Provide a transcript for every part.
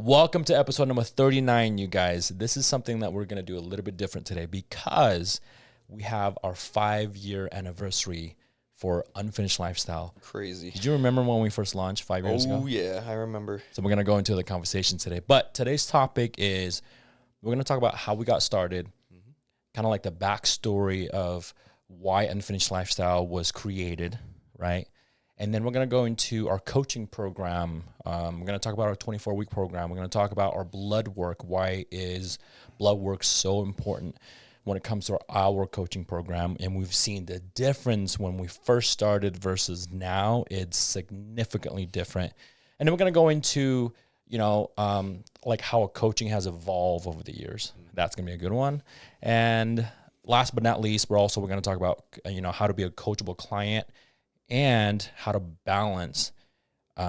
Welcome to episode number 39, you guys. This is something that we're going to do a little bit different today because we have our 5-year anniversary for Unfinished Lifestyle. Crazy. Did you remember when we first launched 5 years ago? Oh, yeah, I remember. So we're going to go into the conversation today. But today's topic is we're going to talk about how we got started, kind of like the backstory of why Unfinished Lifestyle was created, right? And then we're going to go into our coaching program. We're going to talk about our 24-week program. We're going to talk about our blood work. Why is blood work so important when it comes to our coaching program? And we've seen the difference when we first started versus now. It's significantly different. And then we're going to go into, like how coaching has evolved over the years. That's going to be a good one. And last but not least, we're going to talk about, how to be a coachable client and how to balance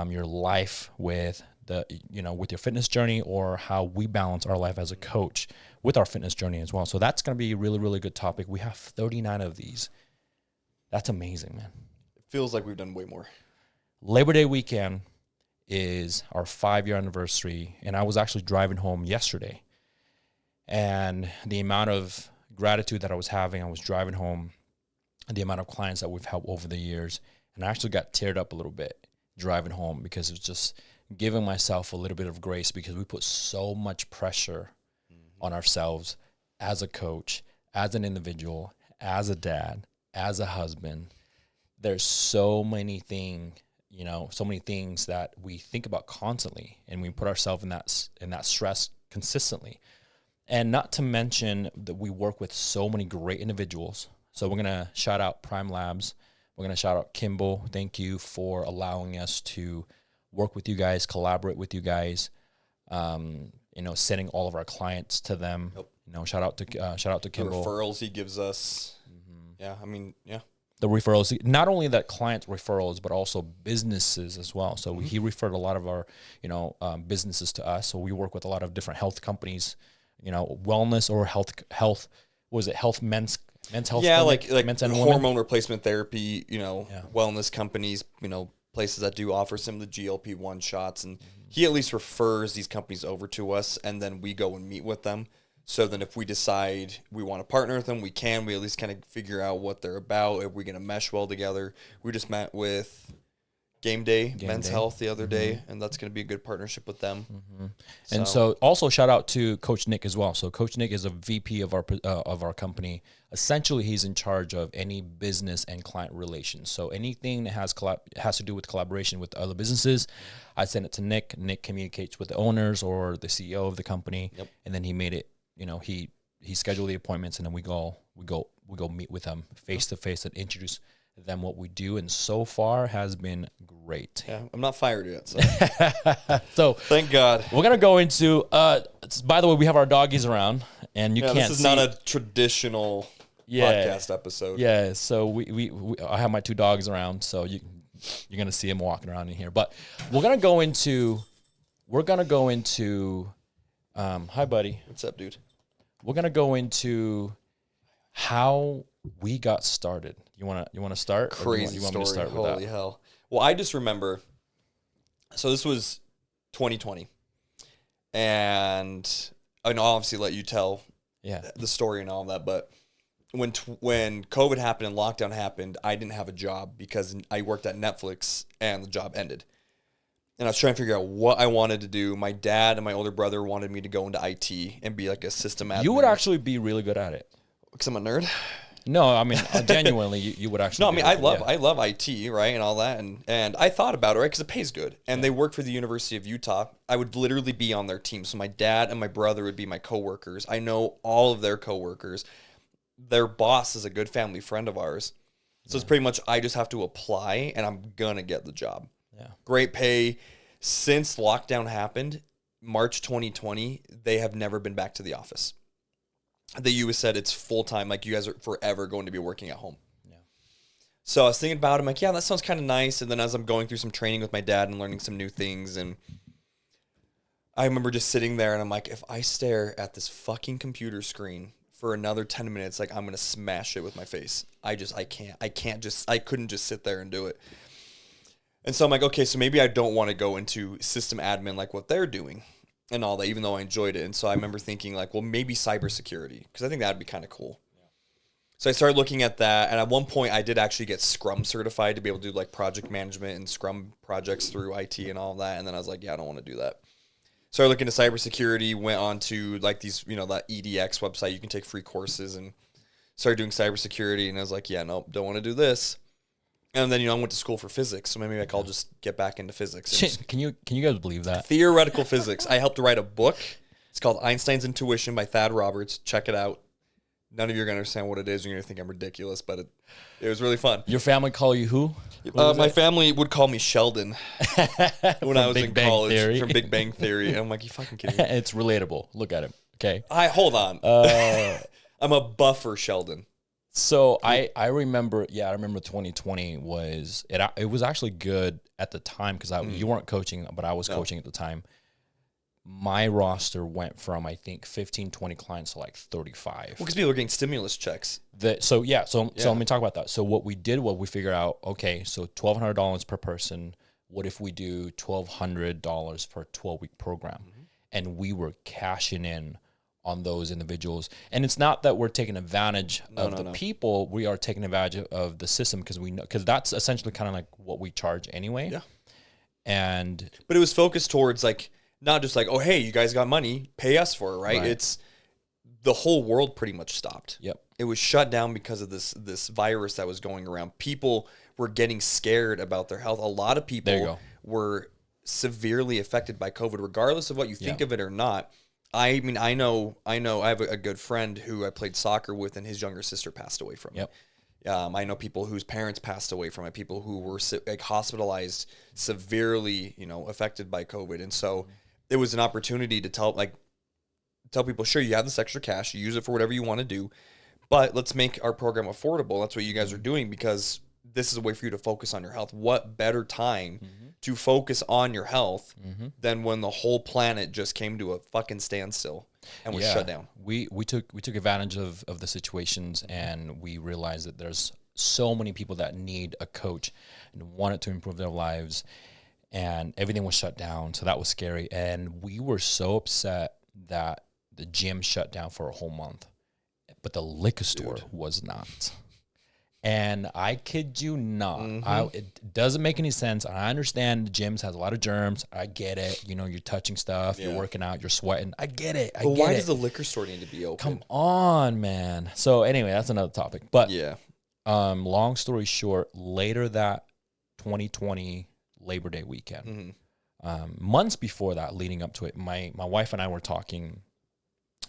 your life with with your fitness journey, or how we balance our life as a coach with our fitness journey as well. So that's going to be a really, really good topic. We have 39 of these. That's amazing, man. It feels like we've done way more. Labor Day weekend is our 5-year anniversary, and I was actually driving home yesterday. And the amount of gratitude that I was having, I was driving home, the amount of clients that we've helped over the years. And I actually got teared up a little bit driving home because it was just giving myself a little bit of grace, because we put so much pressure on ourselves as a coach, as an individual, as a dad, as a husband. There's so many things, so many things that we think about constantly, and we put ourselves in that stress consistently. And not to mention that we work with so many great individuals. So we're going to shout out Prime Labs. We're going to shout out Kimball. Thank you for allowing us to work with you guys, collaborate with you guys, sending all of our clients to them. Yep. Shout out to Kimball. The referrals he gives us. Yeah, The referrals, not only that client referrals, but also businesses as well. So he referred a lot of our, businesses to us. So we work with a lot of different health companies, wellness or health, men's health? Yeah, clinic, like men's and hormone women? replacement therapy, wellness companies, places that do offer some of the GLP-1 shots. And he at least refers these companies over to us, and then we go and meet with them. So then if we decide we want to partner with them, we can. We at least kind of figure out what they're about. Are we going to mesh well together? We just met with Game Day Men's Health the other day, and that's going to be a good partnership with them. And so also shout out to Coach Nik as well. So Coach Nik is a VP of our company. Essentially, he's in charge of any business and client relations. So anything that has to do with collaboration with other businesses, I send it to Nik. Nik communicates with the owners or the CEO of the company, and then he made it. He scheduled the appointments, and then we go meet with them face to face and introduce them what we do, and so far has been great. Yeah, I'm not fired yet, so so thank God. We're gonna go into. By the way, we have our doggies around, and you can't see. This is not a traditional podcast episode. Yeah, so I have my 2 dogs around, so you're gonna see them walking around in here. But we're gonna go into. Hi, buddy. What's up, dude? We're gonna go into how we got started. You wanna start? Crazy you want story. Me to start Holy with that? hell. Well, I just remember, so this was 2020, and I'll obviously let you tell the story and all that, but when COVID happened and lockdown happened, I didn't have a job because I worked at Netflix and the job ended. And I was trying to figure out what I wanted to do. My dad and my older brother wanted me to go into IT and be like a system admin. You would actually be really good at it. Because I'm a nerd? No, I mean, genuinely, you would actually. No, I mean, I love IT, right, and all that, and I thought about it, right, because it pays good, and they work for the University of Utah. I would literally be on their team, so my dad and my brother would be my coworkers. I know all of their coworkers. Their boss is a good family friend of ours, so it's pretty much I just have to apply, and I'm gonna get the job. Yeah, great pay. Since lockdown happened, March 2020, they have never been back to the office. The U.S. said it's full-time, like you guys are forever going to be working at home. Yeah. So I was thinking about it. I'm like, yeah, that sounds kind of nice. And then as I'm going through some training with my dad and learning some new things, and I remember just sitting there and I'm like, if I stare at this fucking computer screen for another 10 minutes, like I'm going to smash it with my face. I couldn't just sit there and do it. And so I'm like, okay, so maybe I don't want to go into system admin like what they're doing. and all that, even though I enjoyed it. And so I remember thinking like, well, maybe cybersecurity, because I think that'd be kind of cool. So I started looking at that, and at one point I did actually get Scrum certified to be able to do like project management and Scrum projects through IT and all that. And then I was like, yeah, I don't want to do that. Started looking at cybersecurity, went on to like these, that EDX website, you can take free courses, and started doing cybersecurity. And I was like, yeah, no, don't want to do this. And then, I went to school for physics, so maybe I'll just get back into physics. Shit, can you guys believe that? Theoretical physics. I helped write a book. It's called Einstein's Intuition by Thad Roberts. Check it out. None of you are going to understand what it is. You're going to think I'm ridiculous, but it was really fun. Your family call you who? My family would call me Sheldon when I was in college. Theory. From Big Bang Theory. And I'm like, you fucking kidding me? It's relatable. Look at him. Okay. Hold on. I'm a buffer Sheldon. So I remember 2020 was, it was actually good at the time because you weren't coaching, but I was coaching at the time. My roster went from, I think, 15, 20 clients to like 35. Well, because people were getting stimulus checks. So let me talk about that. So what we did was we figured out, okay, so $1,200 per person. What if we do $1,200 for a 12-week program? Mm-hmm. And we were cashing in on those individuals. And it's not that we're taking advantage of the people. We are taking advantage of the system because that's essentially kind of like what we charge anyway. Yeah. But it was focused towards like, not just like, oh, hey, you guys got money, pay us for it, right? It's the whole world pretty much stopped. Yep. It was shut down because of this virus that was going around. People were getting scared about their health. A lot of people were severely affected by COVID, regardless of what you think of it or not. I mean, I know I have a good friend who I played soccer with, and his younger sister passed away from it. I know people whose parents passed away from it, people who were like hospitalized, severely, affected by COVID. And so it was an opportunity to tell people, sure, you have this extra cash, you use it for whatever you want to do, but let's make our program affordable. That's what you guys are doing, because this is a way for you to focus on your health. What better time to focus on your health than when the whole planet just came to a fucking standstill and was shut down? We took advantage of the situations, and we realized that there's so many people that need a coach and wanted to improve their lives, and everything was shut down. So that was scary. And we were so upset that the gym shut down for a whole month, but the liquor store was not. And I kid you not, it doesn't make any sense. I understand the gyms has a lot of germs. I get it. You're touching stuff, you're working out, you're sweating. I get it. But why does the liquor store need to be open? Come on, man. So anyway, that's another topic. But long story short, later that 2020 Labor Day weekend, months before that, leading up to it, my wife and I were talking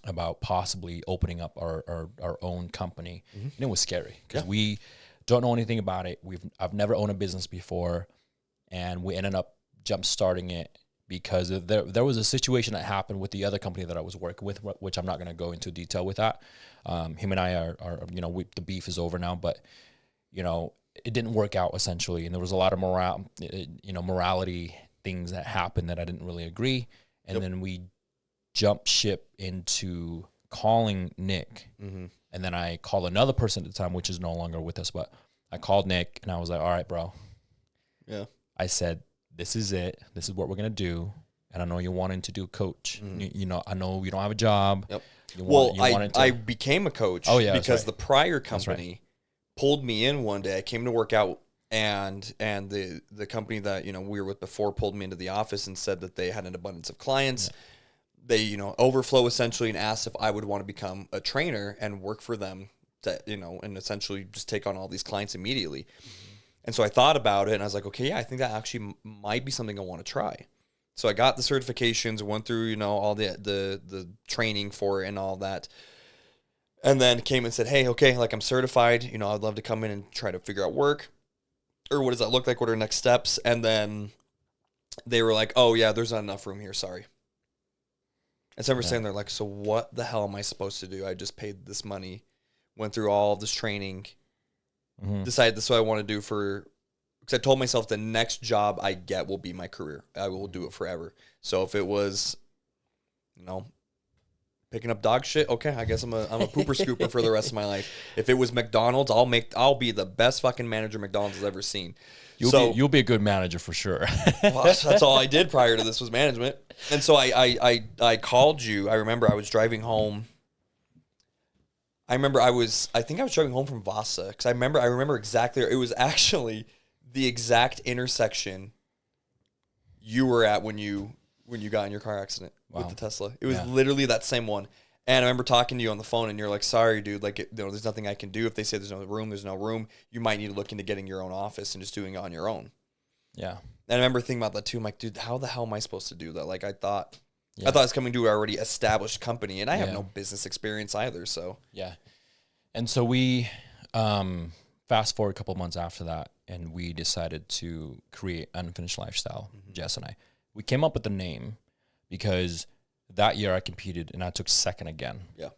about possibly opening up our own company. And it was scary because we don't know anything about it. I've never owned a business before, and we ended up jump starting it because there was a situation that happened with the other company that I was working with, which I'm not going to go into detail with that. Him and I are the beef is over now, but it didn't work out essentially, and there was a lot of morality things that happened that I didn't really agree, and then we jumped ship into calling Nik, and then I called another person at the time, which is no longer with us, but I called Nik, and I was like, all right, bro. Yeah. I said, this is it. This is what we're going to do. And I know you're wanting to do coach. I know you don't have a job. Yep. I became a coach because the prior company pulled me in one day. I came to work out, and the company that we were with before pulled me into the office and said that they had an abundance of clients. Yeah. They overflow essentially, and asked if I would want to become a trainer and work for them and essentially just take on all these clients immediately. And so I thought about it, and I was like, okay, yeah, I think that actually might be something I want to try. So I got the certifications, went through all the training for it and all that. And then came and said, hey, okay, like I'm certified, I'd love to come in and try to figure out work, or what does that look like? What are next steps? And then they were like, oh yeah, there's not enough room here. Sorry. And so we're saying, they're like, so what the hell am I supposed to do? I just paid this money, went through all of this training, decided this is what I want to do because I told myself the next job I get will be my career. I will do it forever. So if it was, picking up dog shit. Okay, I guess I'm a pooper scooper for the rest of my life. If it was McDonald's, I'll be the best fucking manager McDonald's has ever seen. You'll be a good manager for sure. Well, that's all I did prior to this was management. And so I called you. I remember I was driving home. I think I was driving home from Vasa because I remember exactly. It was actually the exact intersection you were at when you got in your car accident with the Tesla. It was literally that same one. And I remember talking to you on the phone, and you're like, "Sorry, dude. Like, there's nothing I can do. If they say there's no room, there's no room. You might need to look into getting your own office and just doing it on your own." Yeah. And I remember thinking about that too. I'm like, dude, how the hell am I supposed to do that? Like, I thought I was coming to an already established company, and I have no business experience either. So yeah. And so we fast forward a couple of months after that, and we decided to create Unfinished Lifestyle. Jess and I, we came up with the name because that year I competed and I took second again. Yeah.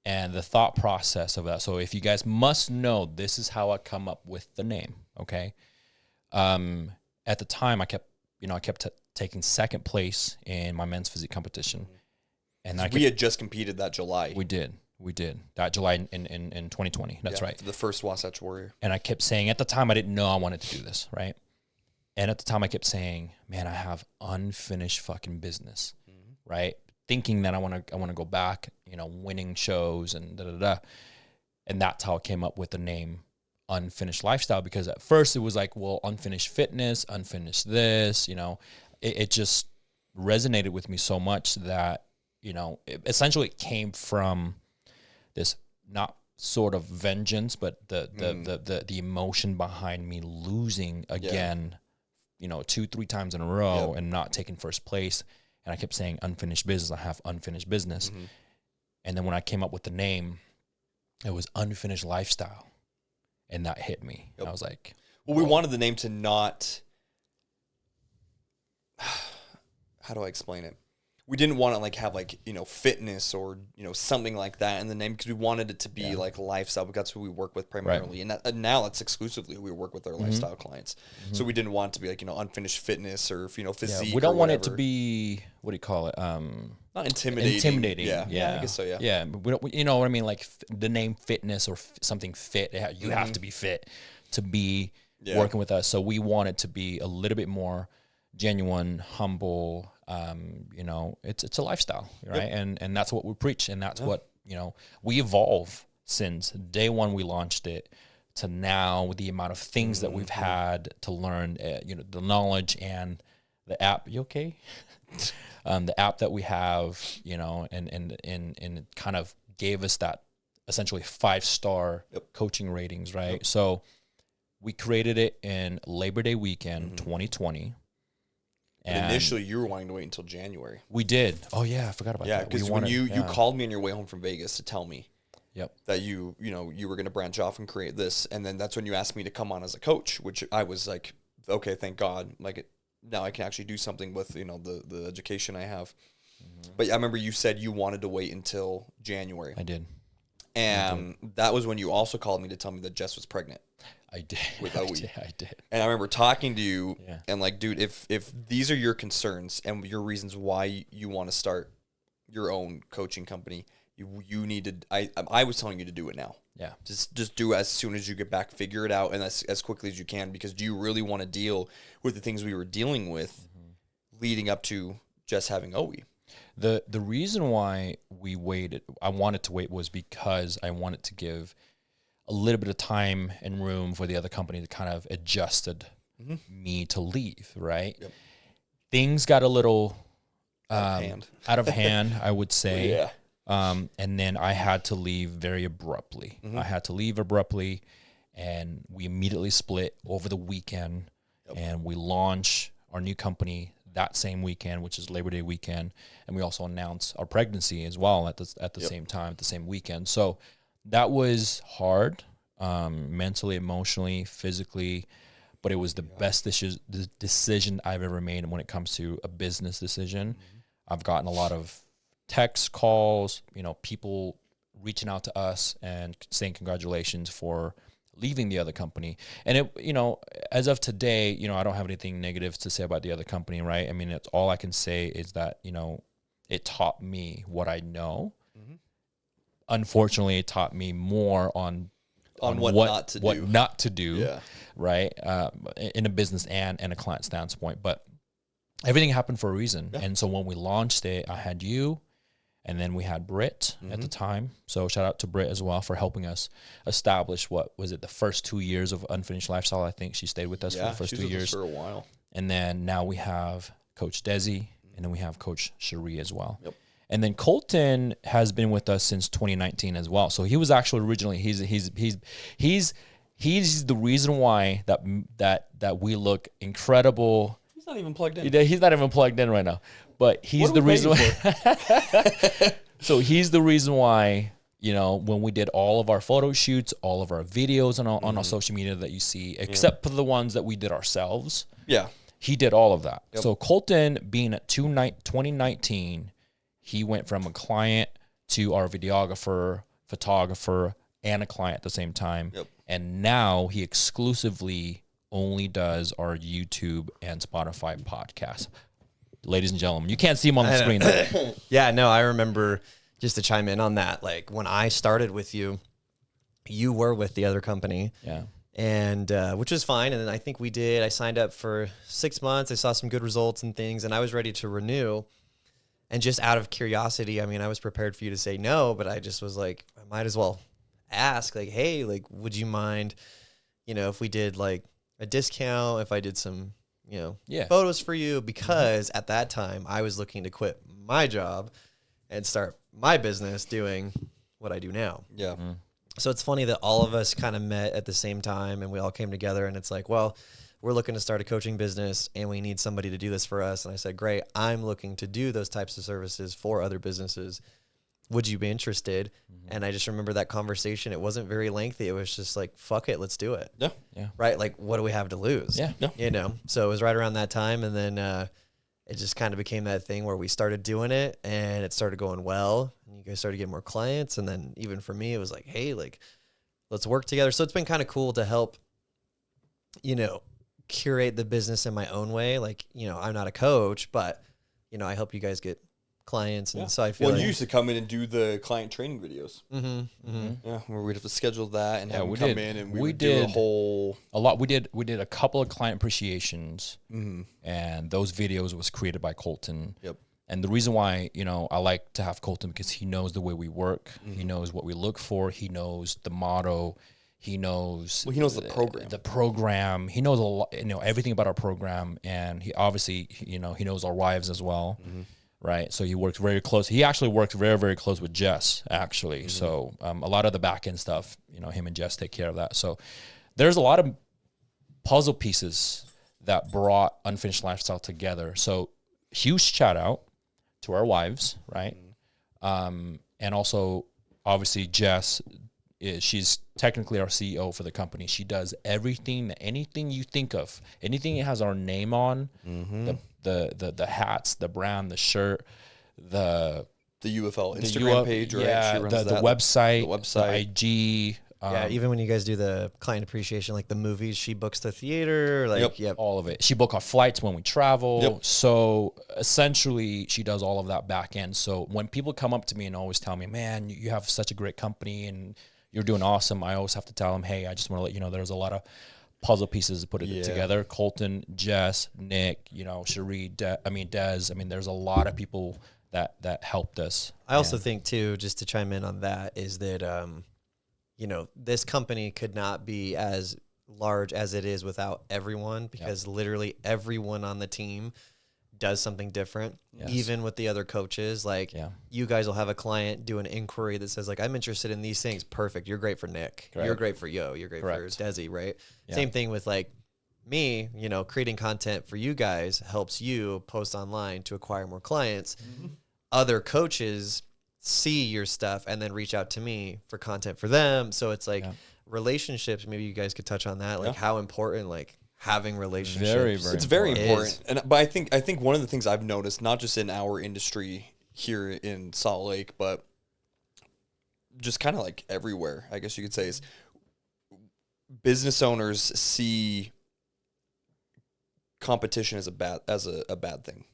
And the thought process of that. So if you guys must know, this is how I come up with the name. Okay. At the time I kept taking second place in my men's physique competition. And we had just competed that July. We did that July in 2020. That's right. The first Wasatch Warrior. And I kept saying, at the time I didn't know I wanted to do this. Right. And at the time I kept saying, man, I have unfinished fucking business. Right. Thinking that I want to go back, winning shows and and that's how I came up with the name Unfinished Lifestyle, because at first it was like, well, unfinished fitness, unfinished this, it just resonated with me so much that, essentially it came from this not sort of vengeance, but the emotion behind me losing again, 2-3 times in a row and not taking first place. And I kept saying unfinished business. I have unfinished business. And then when I came up with the name, it was Unfinished Lifestyle. And that hit me. I was like, well, we wanted the name to not, how do I explain it? We didn't want to have fitness or, something like that in the name, because we wanted it to be like lifestyle, because that's who we work with primarily. Right. And now that's exclusively who we work with our lifestyle clients. So we didn't want it to be unfinished fitness or, physique. Yeah, we don't want it to be, what do you call it? Not intimidating. Yeah. I guess so, yeah. Yeah. But we don't, you know what I mean? Like the name fitness or something fit, you have to be fit to be working with us. So we want it to be a little bit more genuine, humble. It's a lifestyle, right? And that's what we preach, and that's what we evolve since day one we launched it to now, with the amount of things that we've had to learn, the knowledge and the app. You okay? The app that we have, and it kind of gave us that essentially 5-star coaching ratings, right? So we created it in Labor Day weekend 2020. And initially, you were wanting to wait until January. We did. Oh yeah, I forgot about that. Yeah, because when you called me on your way home from Vegas to tell me that you were going to branch off and create this, and then that's when you asked me to come on as a coach, which I was like, okay, thank God. Now I can actually do something with the education I have. But I remember you said you wanted to wait until January. I did. And that was when you also called me to tell me that Jess was pregnant. I did. With OE. I did. And I remember talking to you and dude, if these are your concerns and your reasons why you want to start your own coaching company, you need to, I was telling you to do it now. Yeah. Just do it as soon as you get back, figure it out, and as quickly as you can, because do you really want to deal with the things we were dealing with leading up to just having OE? The reason why I wanted to wait was because I wanted to give a little bit of time and room for the other company to kind of adjusted me to leave, right? Yep. Things got a little out of hand, I would say. Yeah. And then I had to leave very abruptly. And we immediately split over the weekend, and we launched our new company that same weekend, which is Labor Day weekend. And we also announced our pregnancy as well at the same time, at the same weekend. So that was hard, mentally, emotionally, physically, but it was the best decision I've ever made when it comes to a business decision. I've gotten a lot of text calls, people reaching out to us and saying congratulations for leaving the other company. And it, as of today, I don't have anything negative to say about the other company, right? I mean, it's all I can say is that, it taught me what I know. unfortunately it taught me more on what not to do, Yeah. right? In a business and a client standpoint. But everything happened for a reason. Yeah. And so when we launched it, I had you, and then we had Britt at the time. So shout out to Britt as well for helping us establish the first 2 years of Unfinished Lifestyle. I think she stayed with us for the first 2 years. For a while. And then now we have Coach Desi, and then we have Coach Cherie as well. Yep. And then Colton has been with us since 2019 as well. So he was actually originally he's the reason why that we look incredible. He's not even plugged in. He's not even plugged in right now. But he's the reason why. So he's the reason why, when we did all of our photo shoots, all of our videos on our social media that you see, except for the ones that we did ourselves. Yeah. He did all of that. Yep. So Colton, being at 2019, he went from a client to our videographer, photographer, and a client at the same time. Yep. And now he exclusively only does our YouTube and Spotify podcast. Ladies and gentlemen, you can't see him on the screen. Yeah, no, I remember, just to chime in on that, like when I started with you, you were with the other company. Yeah. And which was fine. And then I think I signed up for 6 months. I saw some good results and things, and I was ready to renew. And just out of curiosity, I mean, I was prepared for you to say no, but I just was like, I might as well ask, like, hey, like, would you mind, if we did like a discount, if I did some, photos for you? Because at that time I was looking to quit my job and start my business doing what I do now. Yeah. Mm-hmm. So it's funny that all of us kind of met at the same time and we all came together, and it's like, well, we're looking to start a coaching business and we need somebody to do this for us. And I said, great, I'm looking to do those types of services for other businesses. Would you be interested? And I just remember that conversation. It wasn't very lengthy. It was just like, fuck it, let's do it. Yeah. Yeah. Right? Like, what do we have to lose? Yeah. So it was right around that time. And then it just kind of became that thing where we started doing it and it started going well. And you guys started getting more clients. And then even for me, it was like, hey, like, let's work together. So it's been kind of cool to help, curate the business in my own way. Like, I'm not a coach, but, I help you guys get clients. And so I feel you used to come in and do the client training videos. Yeah, where we'd have to schedule that and have them come in, and we would do a lot. We did a couple of client appreciations, and those videos was created by Colton. Yep. And the reason why, I like to have Colton, because he knows the way we work. He knows what we look for. He knows the motto. He knows. Well, he knows the program. The program. He knows a lot. Everything about our program, and he obviously, he knows our wives as well, right? So he works very close. He actually works very, very close with Jess, actually. So a lot of the back end stuff, him and Jess take care of that. So there's a lot of puzzle pieces that brought Unfinished Lifestyle together. So huge shout out to our wives, right? And also, obviously, Jess. She's technically our CEO for the company. She does anything you think of, anything that has our name on, the hats, the brand, the shirt, the UFL Instagram page, right? Yeah, the website, the IG. Even when you guys do the client appreciation, like the movies, she books the theater, like all of it. She book our flights when we travel. So essentially, she does all of that back end. So when people come up to me and always tell me, "Man, you have such a great company and you're doing awesome," I always have to tell them, "Hey, I just want to let you know there's a lot of puzzle pieces to put it together." Colton, Jess, Nik, Cherie, Des. There's a lot of people that helped us. I also think too, just to chime in on that, is that this company could not be as large as it is without everyone, because literally everyone on the team does something different. Even with the other coaches, like you guys will have a client do an inquiry that says like, I'm interested in these things. Perfect. You're great for Nik. Correct. You're great for Yo. You're great for Desi, right? Same thing with like me, creating content for you guys helps you post online to acquire more clients. Other coaches see your stuff and then reach out to me for content for them. So it's like relationships. Maybe you guys could touch on that, like how important, like, having relationships. Very, very it's very important. But I think one of the things I've noticed, not just in our industry here in Salt Lake, but just kind of like everywhere, I guess you could say, is business owners see competition as a bad thing,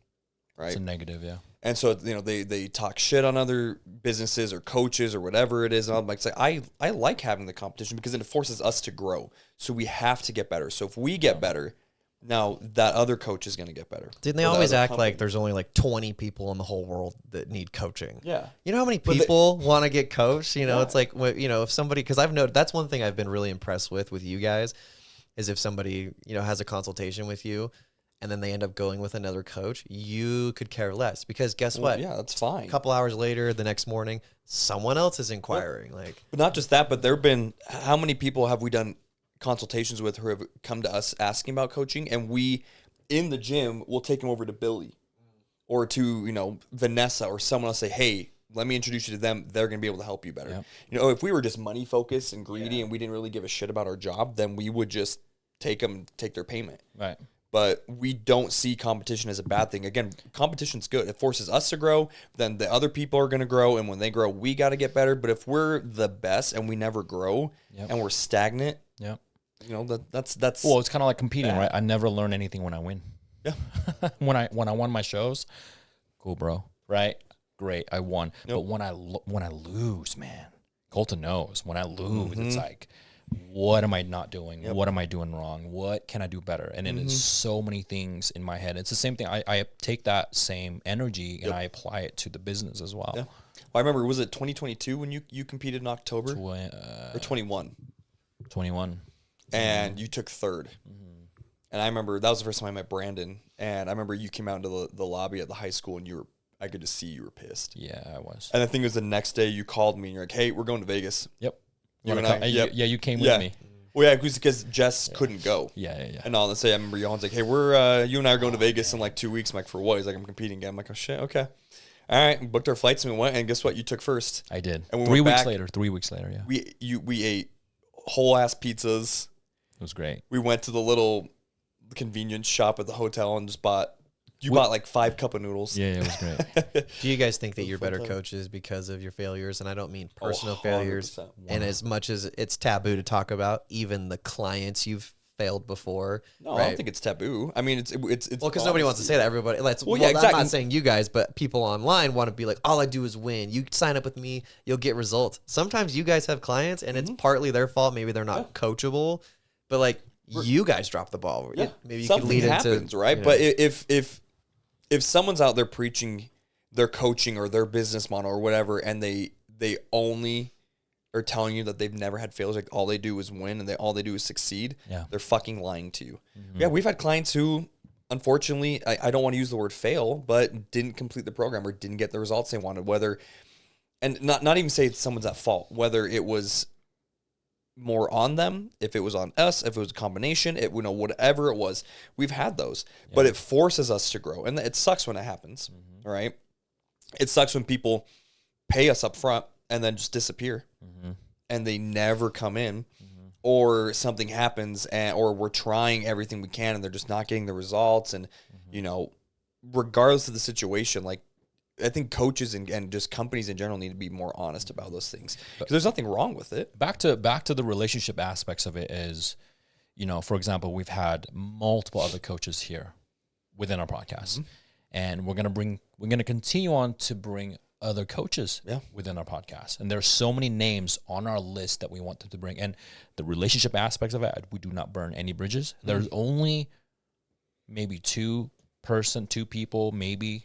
right? It's a negative, And so, they talk shit on other businesses or coaches or whatever it is. And I'm like, I like having the competition because it forces us to grow. So we have to get better. So if we get better, now that other coach is going to get better. Didn't they always act like there's only like 20 people in the whole world that need coaching? Yeah. You know how many people want to get coached? It's like, if somebody, because I've noted, that's one thing I've been really impressed with you guys, is if somebody, has a consultation with you, and then they end up going with another coach, you could care less because guess what? Yeah, that's fine. A couple hours later, the next morning, someone else is inquiring. But not just that, but how many people have we done consultations with who have come to us asking about coaching, and we, in the gym, will take them over to Billy or to, Vanessa or someone else, say, hey, let me introduce you to them. They're going to be able to help you better. Yep. If we were just money focused and greedy and we didn't really give a shit about our job, then we would just take them and take their payment. Right. But we don't see competition as a bad thing. Again, competition's good. It forces us to grow. Then the other people are going to grow. And when they grow, we got to get better. But if we're the best and we never grow and we're stagnant, that's well, it's kind of like competing, right? I never learn anything when I win. Yeah. when I won my shows, cool, bro. Right? Great. I won. Yep. But when I lose, man, Colton knows. When I lose, it's like, what am I not doing? Yep. What am I doing wrong? What can I do better? And then it's so many things in my head. It's the same thing. I take that same energy and I apply it to the business as well. Yeah. Well, I remember, was it 2022 when you competed in October? Or 21? 21. And you took third. And I remember that was the first time I met Brandon. And I remember you came out into the lobby at the high school and I could just see you were pissed. Yeah, I was. And I think it was the next day you called me and you're like, hey, we're going to Vegas. Yep. You and I, yeah, you came with me. Well, yeah, because Jess couldn't go. Yeah. And all let's say I remember Johan's like, hey, we're you and I are going to Vegas in like 2 weeks. I'm like, for what? He's like, I'm competing again. I'm like, oh shit, okay. All right, we booked our flights and we went. And guess what? You took first. I did. And we 3 weeks later. 3 weeks later. Yeah. We ate whole ass pizzas. It was great. We went to the little convenience shop at the hotel and just bought like 5 cup of noodles. Yeah, it was great. Do you guys think that you're better coaches because of your failures? And I don't mean personal failures. And as much as it's taboo to talk about, even the clients you've failed before. No, I don't think it's taboo. I mean, it's well, because nobody wants to say that. Everybody, exactly. I'm not saying you guys, but people online want to be like, all I do is win. You sign up with me, you'll get results. Sometimes you guys have clients, and it's partly their fault. Maybe they're not coachable, but like you guys drop the ball. Yeah. Maybe you something could lead happens, into right? But if someone's out there preaching their coaching or their business model or whatever, and they only are telling you that they've never had failures, like all they do is win and all they do is succeed, they're fucking lying to you. Yeah, we've had clients who, unfortunately, I don't want to use the word fail, but didn't complete the program or didn't get the results they wanted, and not even say someone's at fault, whether it was more on them, if it was on us, if it was a combination, whatever it was, we've had those, but it forces us to grow. And it sucks when it happens, right? It sucks when people pay us up front and then just disappear and they never come in, or something happens or we're trying everything we can and they're just not getting the results. And, regardless of the situation, like, I think coaches and just companies in general need to be more honest about those things, because there's nothing wrong with it. Back to the relationship aspects of it is, for example, we've had multiple other coaches here within our podcast, and we're gonna continue on to bring other coaches within our podcast. And there's so many names on our list that we want them to bring. And the relationship aspects of it, we do not burn any bridges. There's only maybe two people, maybe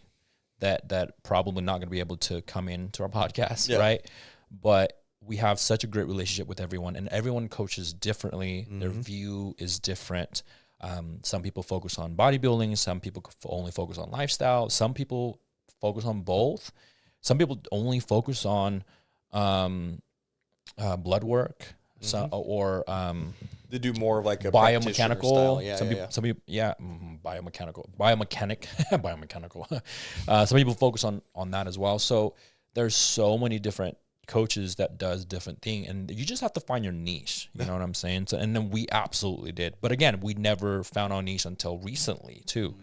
that probably not going to be able to come into our podcast, right? But we have such a great relationship with everyone, and everyone coaches differently. Their view is different. Some people focus on bodybuilding. Some people only focus on lifestyle. Some people focus on both. Some people only focus on blood work. They do more of like a biomechanical. Some people, biomechanical. Some people focus on that as well. So there's so many different coaches that does different thing, and you just have to find your niche. You know what I'm saying? So, and then we absolutely did. But again, we never found our niche until recently too.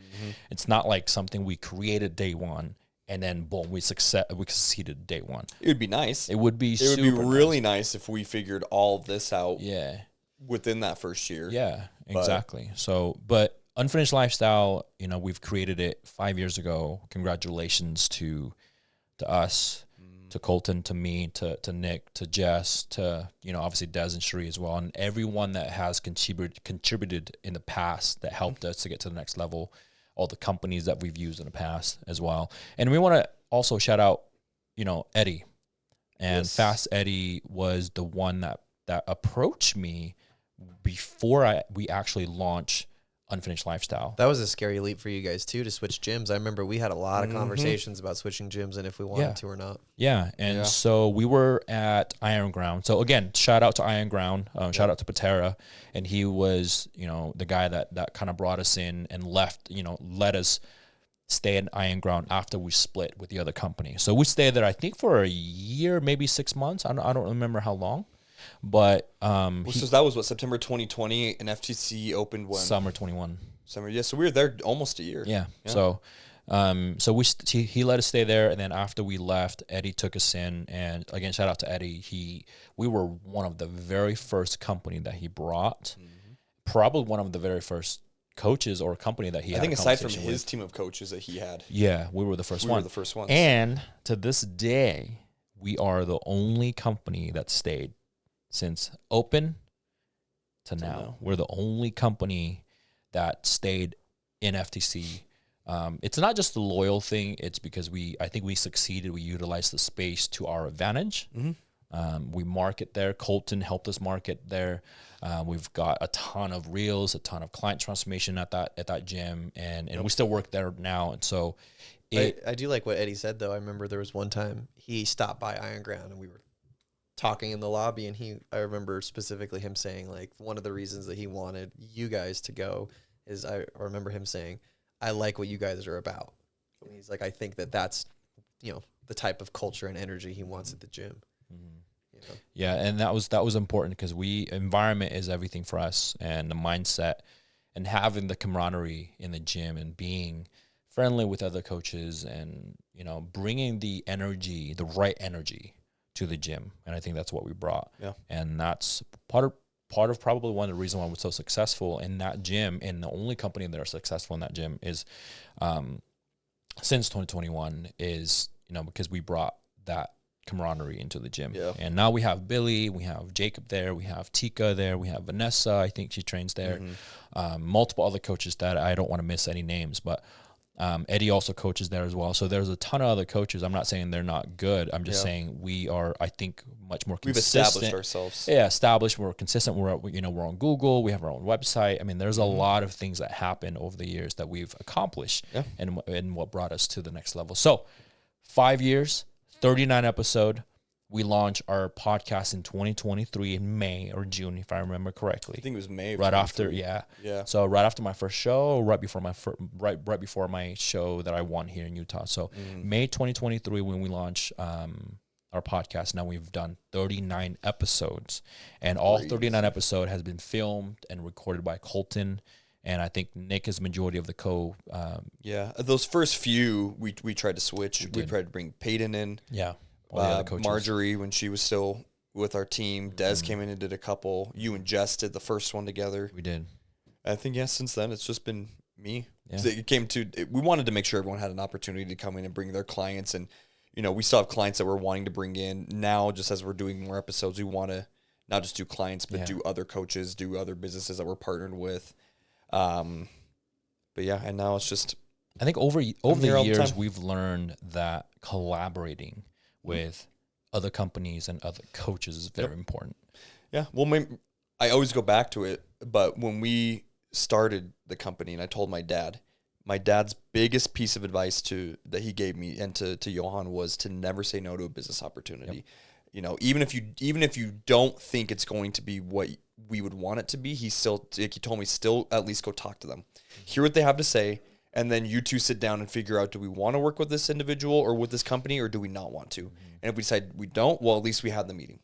It's not like something we created day one. And then, boom, we succeeded day one. It would be nice. It would be really nice if we figured all this out within that first year. Yeah, exactly. So, but Unfinished Lifestyle, we've created it 5 years ago. Congratulations to us, to Colton, to me, to Nik, to Jess, to, obviously Des and Sheree as well, and everyone that has contributed in the past that helped us to get to the next level, all the companies that we've used in the past as well. And we want to also shout out, Eddie. And Yes. Fast Eddie was the one that approached me before we actually launched Unfinished Lifestyle. That was a scary leap for you guys too, to switch gyms. I remember we had a lot of conversations about switching gyms and if we wanted to or not. Yeah, and Yeah. so we were at Iron Ground. So again, shout out to Iron Ground, shout out to Patera, and he was, the guy that kind of brought us in and let us stay at Iron Ground after we split with the other company. So we stayed there, I think, for a year, maybe 6 months. I don't remember how long, but So that was what, September 2020, and FTC opened when? summer 21. Summer. Yeah, so we were there almost a year. Yeah. So, he let us stay there, and then after we left, Eddie took us in, and again, shout out to Eddie. We were one of the very first company that he brought, probably one of the very first coaches or company that he. I had think a aside from conversation his with. team of coaches that he had, Yeah, we were the first we one. were the first ones. And to this day, we are the only company that stayed since open to now. We're the only company that stayed in FTC. It's not just the loyal thing. It's because I think we succeeded. We utilized the space to our advantage. We market there. Colton helped us market there. We've got a ton of reels, a ton of client transformation at that gym, and we still work there now. And so, I do like what Eddie said though. I remember there was one time he stopped by Iron Ground and we were talking in the lobby, and I remember specifically him saying like one of the reasons that he wanted you guys to go is I remember him saying, I like what you guys are about. And he's like, I think that's the type of culture and energy he wants at the gym. Yeah, and that was important because environment is everything for us, and the mindset and having the camaraderie in the gym and being friendly with other coaches and bringing the right energy to the gym, and I think that's what we brought. Yeah, and that's part of probably one of the reasons why we're so successful in that gym, and the only company that are successful in that gym is since 2021 is because we brought that camaraderie into the gym. Yeah. And now we have Billy, we have Jacob there, we have Tika there, we have Vanessa, I think she trains there, multiple other coaches that I don't want to miss any names, but Eddie also coaches there as well. So there's a ton of other coaches. I'm not saying they're not good. I'm just saying we are, I think, much more consistent. We've established ourselves. Yeah, established. We're consistent. We're on Google. We have our own website. I mean, there's a lot of things that happen over the years that we've accomplished and what brought us to the next level. So 5 years, 39 episode. We launched our podcast in 2023 in May or June, if I remember correctly. I think it was May. Right after, yeah. So right after my first show, right before my show that I won here in Utah. So May 2023 when we launched our podcast. Now we've done 39 episodes, and all 39 episodes has been filmed and recorded by Colton. And I think Nik is majority of the those first few we tried to switch. We tried to bring Peyton in. Yeah. Marjorie when she was still with our team. Des came in and did a couple. You and Jess did the first one together. We did. I think since then it's just been me. Yeah. So we wanted to make sure everyone had an opportunity to come in and bring their clients, and we still have clients that we're wanting to bring in now. Just as we're doing more episodes, we want to not just do clients, but do other coaches, do other businesses that we're partnered with. And now it's just. I think over the years we've learned that collaborating with other companies and other coaches is very important. Yeah. Well, I always go back to it, but when we started the company and I told my dad's biggest piece of advice that he gave me and to Johan was to never say no to a business opportunity. Yep. Even if you don't think it's going to be what we would want it to be, he told me still at least go talk to them, hear what they have to say. And then you two sit down and figure out, do we want to work with this individual or with this company, or do we not want to? And if we decide we don't, well, at least we had the meeting.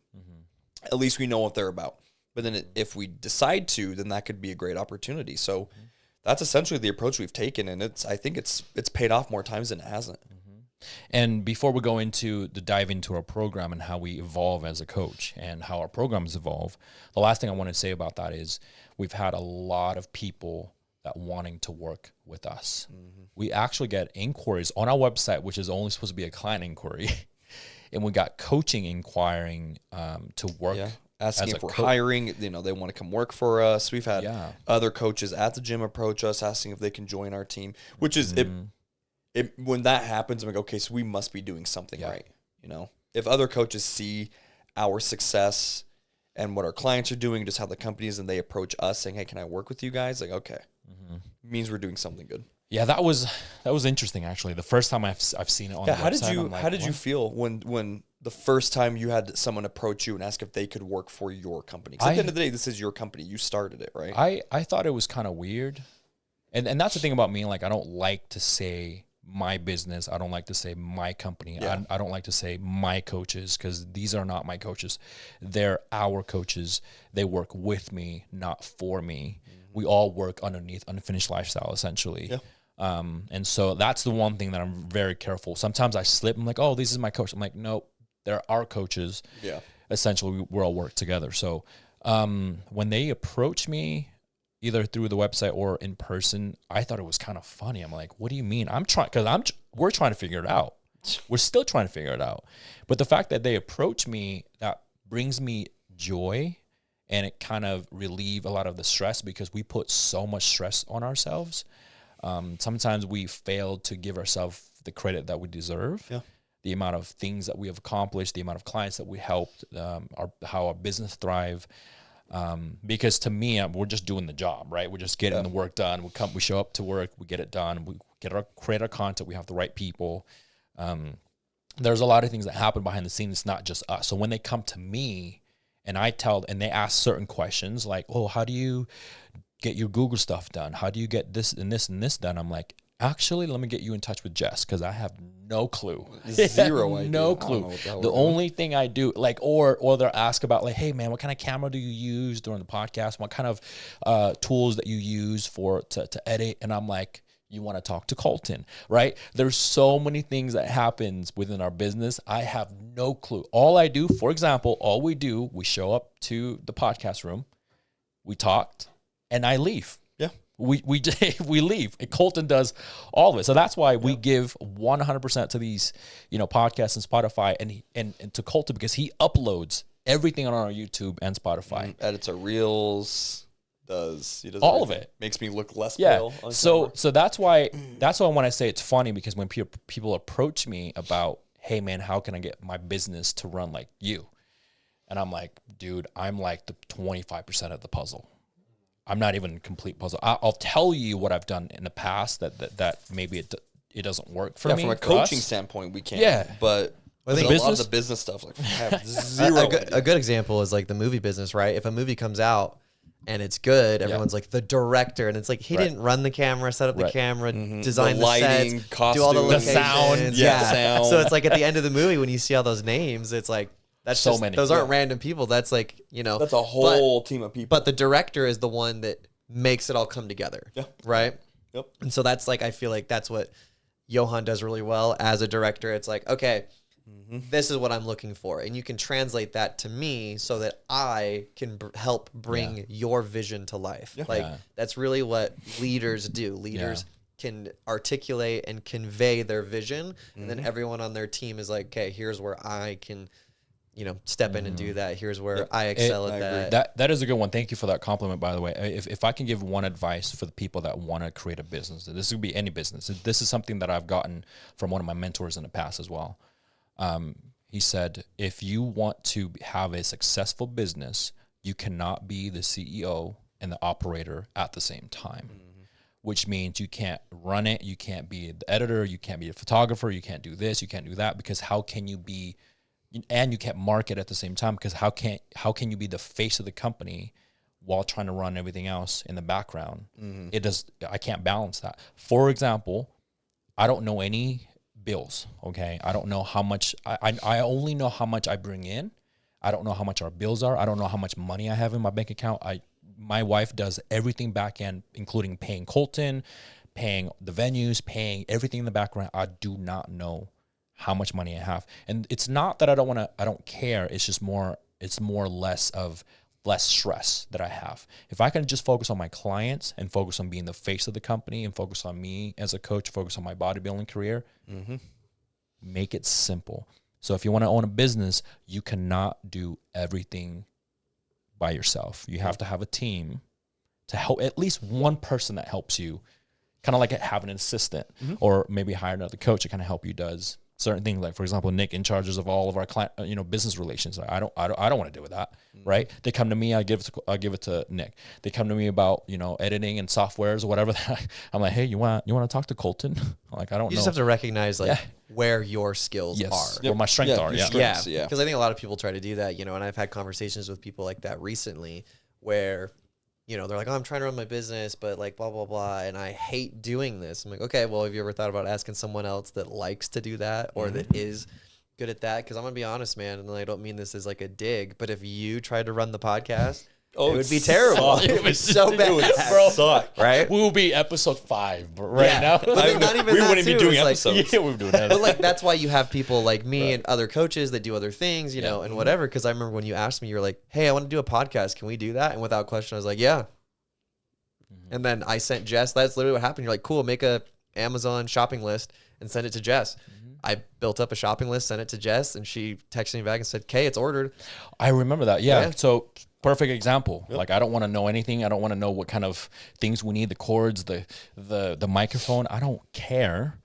At least we know what they're about. But then if we decide to, then that could be a great opportunity. So that's essentially the approach we've taken. And I think it's paid off more times than it hasn't. And before we go dive into our program and how we evolve as a coach and how our programs evolve, the last thing I want to say about that is we've had a lot of people that wanting to work with us. We actually get inquiries on our website, which is only supposed to be a client inquiry. And we got coaching inquiring to work. Asking if we're hiring, they want to come work for us. We've had other coaches at the gym approach us asking if they can join our team, which is when that happens, I'm like, okay, so we must be doing something right. If other coaches see our success and what our clients are doing, just how the company is, and they approach us saying, hey, can I work with you guys? Like, okay, means we're doing something good. Yeah, that was interesting, actually. The first time I've seen it on the website. How did you feel when the first time you had someone approach you and ask if they could work for your company? Because at the end of the day, this is your company. You started it, right? I thought it was kind of weird. And that's the thing about me. Like, I don't like to say my business. I don't like to say my company. Yeah. I don't like to say my coaches, because these are not my coaches. They're our coaches. They work with me, not for me. We all work underneath Unfinished Lifestyle, essentially. Yeah. And so that's the one thing that I'm very careful. Sometimes I slip. I'm like, oh, this is my coach. I'm like, no, they're our coaches. Yeah. Essentially, we all work together. So when they approach me, either through the website or in person, I thought it was kind of funny. I'm like, what do you mean? We're trying to figure it out. We're still trying to figure it out. But the fact that they approach me, that brings me joy, and it kind of relieve a lot of the stress, because we put so much stress on ourselves. Sometimes we fail to give ourselves the credit that we deserve. Yeah. The amount of things that we have accomplished, the amount of clients that we helped, how our business thrive. Because to me, we're just doing the job, right? We're just getting the work done. We show up to work, we get it done. We create our content. We have the right people. There's a lot of things that happen behind the scenes. It's not just us. So when they come to me and they ask certain questions like, oh, how do you get your Google stuff done? How do you get this and this and this done? I'm like, actually, let me get you in touch with Jess, because I have no clue. Zero idea. No clue. The only thing I do, like, or they'll ask about, like, hey, man, what kind of camera do you use during the podcast? What kind of tools that you use to edit? And I'm like, you want to talk to Colton, right? There's so many things that happens within our business. I have no clue. All I do, for example, we show up to the podcast room, we talked, and I leave. Yeah. We leave. And Colton does all of it. So that's why we give 100% to these, podcasts and Spotify and to Colton, because he uploads everything on our YouTube and Spotify. Edits our reels. He does all of it. Makes me look less pale. So that's why when I say it's funny, because when people approach me about, hey man, how can I get my business to run like you? And I'm like, dude, I'm like the 25% of the puzzle. I'm not even a complete puzzle. I'll tell you what I've done in the past that maybe it doesn't work for me. From a coaching standpoint, we can't. Yeah, but a lot of the business stuff, like, have zero. A good example is like the movie business, right? If a movie comes out and it's good, everyone's like the director, and it's like he didn't run the camera, set up the camera, design the lighting, sets, costume, do all the locations, sound, sound. So it's like at the end of the movie when you see all those names, it's like that's so many. Those aren't random people. That's like that's a whole team of people. But the director is the one that makes it all come together. Yeah. Right. Yep. And so that's like I feel like that's what Johan does really well as a director. It's like, okay, this is what I'm looking for. And you can translate that to me so that I can help bring your vision to life. Yeah. Like that's really what leaders do. Leaders can articulate and convey their vision. And then everyone on their team is like, okay, here's where I can, step in and do that. Here's where I excel at that. That is a good one. Thank you for that compliment, by the way. If I can give one advice for the people that want to create a business, this would be any business. This is something that I've gotten from one of my mentors in the past as well. He said, if you want to have a successful business, you cannot be the CEO and the operator at the same time, which means you can't run it. You can't be the editor. You can't be a photographer. You can't do this. You can't do that, because how can you be, and you can't market at the same time, because how can you be the face of the company while trying to run everything else in the background? I can't balance that. For example, I don't know any bills. Okay. I don't know how much, I only know how much I bring in. I don't know how much our bills are. I don't know how much money I have in my bank account. My wife does everything back end, including paying Colton, paying the venues, paying everything in the background. I do not know how much money I have. And it's not that I don't care. It's just more or less of less stress that I have. If I can just focus on my clients and focus on being the face of the company and focus on me as a coach, focus on my bodybuilding career, make it simple. So if you want to own a business, you cannot do everything by yourself. You have to have a team to help, at least one person that helps you, kind of like having an assistant or maybe hire another coach to kind of help you does certain things. Like, for example, Nik in charges of all of our client, business relations. I don't want to deal with that, right? They come to me, I give it to Nik. They come to me about, editing and softwares or whatever. I'm like, hey, you want to talk to Colton? Like, I don't know. You just have to recognize where your skills are. Where my strengths are. Yeah. Because I think a lot of people try to do that, and I've had conversations with people like that recently where, they're like, oh, I'm trying to run my business, but like blah, blah, blah. And I hate doing this. I'm like, okay, well, have you ever thought about asking someone else that likes to do that or that is good at that? Because I'm going to be honest, man. And I don't mean this as like a dig, but if you tried to run the podcast, it would be terrible. It was so bad. It would suck. Right? We will be episode 5 now. But not even we that wouldn't be doing episodes. Yeah, we would do that. But like, that's why you have people like me and other coaches that do other things, and whatever. Because I remember when you asked me, you were like, hey, I want to do a podcast. Can we do that? And without question, I was like, yeah. And then I sent Jess. That's literally what happened. You're like, cool, make a Amazon shopping list and send it to Jess. I built up a shopping list, sent it to Jess, and she texted me back and said, "Kay, it's ordered." I remember that. Yeah. So perfect example. Yep. Like, I don't want to know anything. I don't want to know what kind of things we need, the cords, the microphone. I don't care.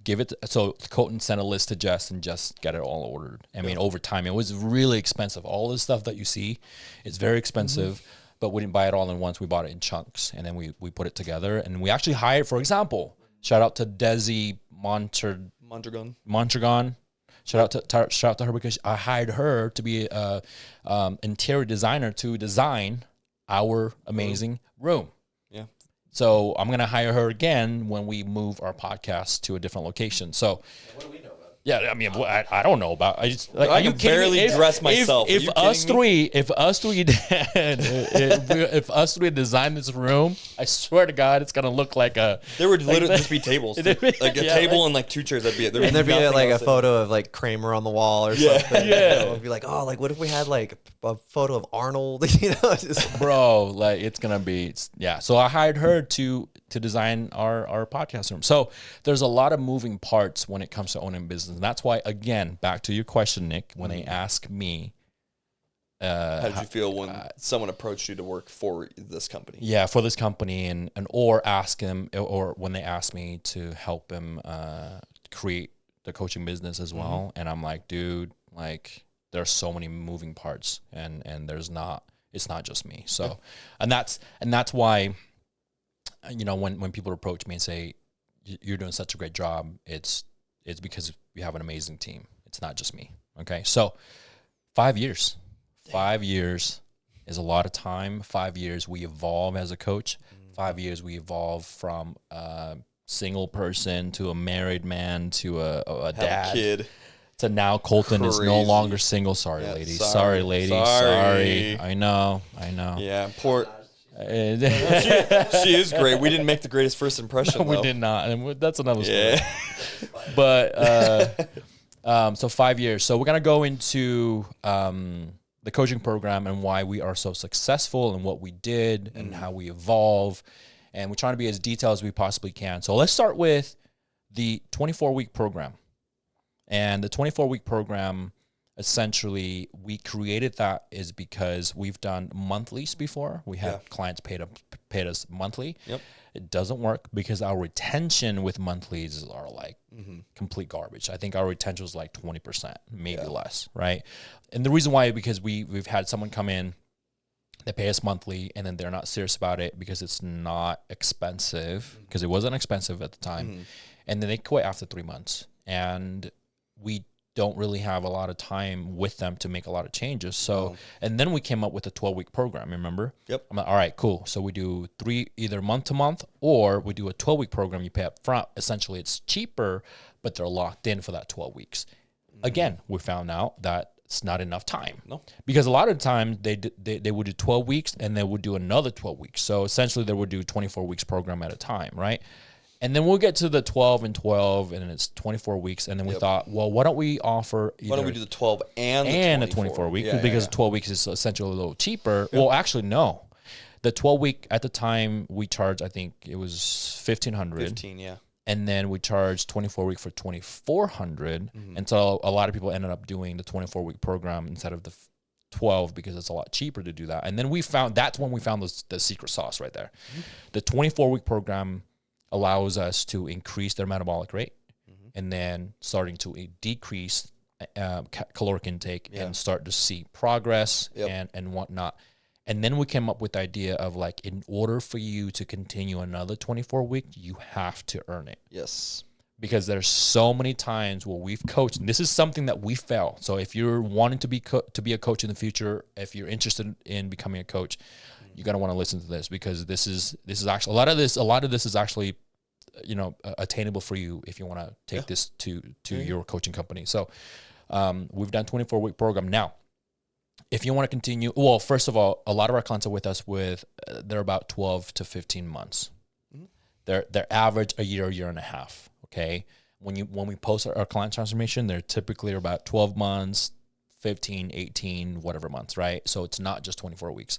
Give it. So Colton sent a list to Jess and Jess got it all ordered. I mean, over time, it was really expensive. All this stuff that you see, it's very expensive. But we didn't buy it all in once. We bought it in chunks, and then we put it together. And we actually hired, for example, shout out to Desi Mondragon. Shout out to her because I hired her to be a interior designer to design our amazing room. Yeah. So I'm gonna hire her again when we move our podcast to a different location. So what do we know about? Yeah, I mean, I don't know about. I just like, I can barely dress myself. If us three design this room, I swear to God, it's gonna look like a. There would literally just be tables, like a table and like 2 chairs. That'd be it. There'd be like a photo of like Kramer on the wall or something. Yeah, it'd be like, oh, like what if we had like a photo of Arnold? Bro, like it's gonna be So I hired her to design our podcast room. So there's a lot of moving parts when it comes to owning business. And that's why, again, back to your question, Nik, when they ask me, how did you feel when someone approached you to work for this company? Yeah, for this company, and or ask him, or when they asked me to help him create the coaching business as well. And I'm like, dude, like there's so many moving parts, and it's not just me. So, and that's why, when people approach me and say, you're doing such a great job, it's because we have an amazing team. It's not just me. Okay. So 5 years. 5 years is a lot of time. 5 years we evolve as a coach. 5 years we evolve from a single person to a married man to a dad. Kid. To now Colton is no longer single. Sorry, ladies. Sorry, ladies. Sorry. I know. Yeah, poor. She is great. We didn't make the greatest first impression. No, we did not, and that's another story. But so 5 years. So we're gonna go into the coaching program and why we are so successful and what we did and how we evolve, and we're trying to be as detailed as we possibly can. So let's start with the 24-week program. And the 24-week program, essentially, we created that is because we've done monthlies before. We had clients paid us monthly. Yep. It doesn't work because our retention with monthlies are like complete garbage. I think our retention was like 20%, maybe less, right? And the reason why is because we've had someone come in, they pay us monthly, and then they're not serious about it because it's not expensive, because it wasn't expensive at the time. And then they quit after 3 months. And we don't really have a lot of time with them to make a lot of changes. So, and then we came up with a 12-week program, remember? Yep. I'm like, all right, cool. So we do 3, either month to month, or we do a 12-week program. You pay up front. Essentially, it's cheaper, but they're locked in for that 12 weeks. Again, we found out that it's not enough time. No. Because a lot of the time, they would do 12 weeks, and they would do another 12 weeks. So essentially, they would do 24 weeks program at a time, right? And then we'll get to the 12 and 12, and it's 24 weeks. And then we thought, well, why don't we offer why don't we do the 12 and the 24 week? Because 12 weeks is essentially a little cheaper. Yep. Well, actually, no. The 12 week, at the time, we charged, I think it was $1,500. 15, yeah. And then we charged 24 week for $2,400. And so a lot of people ended up doing the 24 week program instead of the 12 because it's a lot cheaper to do that. And then that's when we found the secret sauce right there. The 24 week program allows us to increase their metabolic rate and then starting to decrease caloric intake and start to see progress and whatnot. And then we came up with the idea of like, in order for you to continue another 24 week, you have to earn it. Yes. Because there's so many times where we've coached, and this is something that we fail. So if you're wanting to be a coach in the future, if you're interested in becoming a coach, you're gonna want to listen to this, because this is actually a lot of this is actually, attainable for you if you want to take this to your coaching company. So we've done 24 week program. Now, if you want to continue, well, first of all, a lot of our clients are with us they're about 12 to 15 months. They're average a year and a half. Okay. When we post our client transformation, they're typically about 12 months, 15, 18, whatever months, right? So it's not just 24 weeks.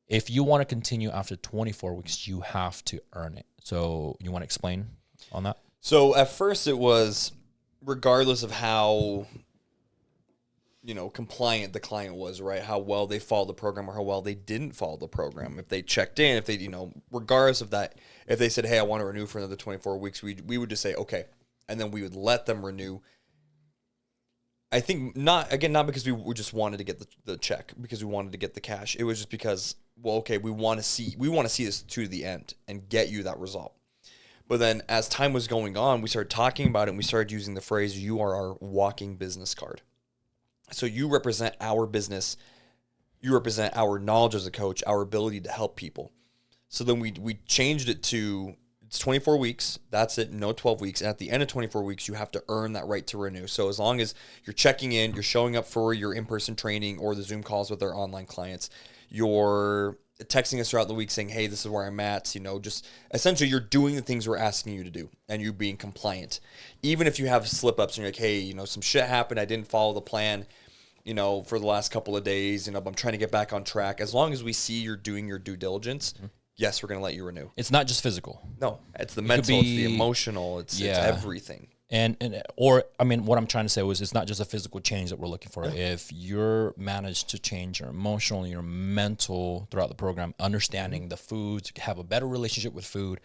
If you want to continue after 24 weeks, you have to earn it. So you want to explain on that? So at first it was, regardless of how, compliant the client was, right? How well they followed the program or how well they didn't follow the program. If they checked in, if they, regardless of that, if they said, hey, I want to renew for another 24 weeks, we would just say, okay. And then we would let them renew. I think not because we just wanted to get the check, because we wanted to get the cash. It was just because, well, okay, we want to see this to the end and get you that result. But then as time was going on, we started talking about it and we started using the phrase, you are our walking business card. So you represent our business. You represent our knowledge as a coach, our ability to help people. So then we changed it to, it's 24 weeks. That's it. No 12 weeks. And at the end of 24 weeks, you have to earn that right to renew. So as long as you're checking in, you're showing up for your in-person training or the Zoom calls with our online clients, you're texting us throughout the week saying, hey, this is where I'm at, just essentially you're doing the things we're asking you to do and you being compliant. Even if you have slip-ups and you're like, hey, some shit happened, I didn't follow the plan, for the last couple of days, I'm trying to get back on track. As long as we see you're doing your due diligence, yes, we're going to let you renew. It's not just physical. No, it's the mental, it's the emotional, it's everything. What I'm trying to say was, it's not just a physical change that we're looking for. If you're managed to change your emotional, your mental throughout the program, understanding the foods, have a better relationship with food,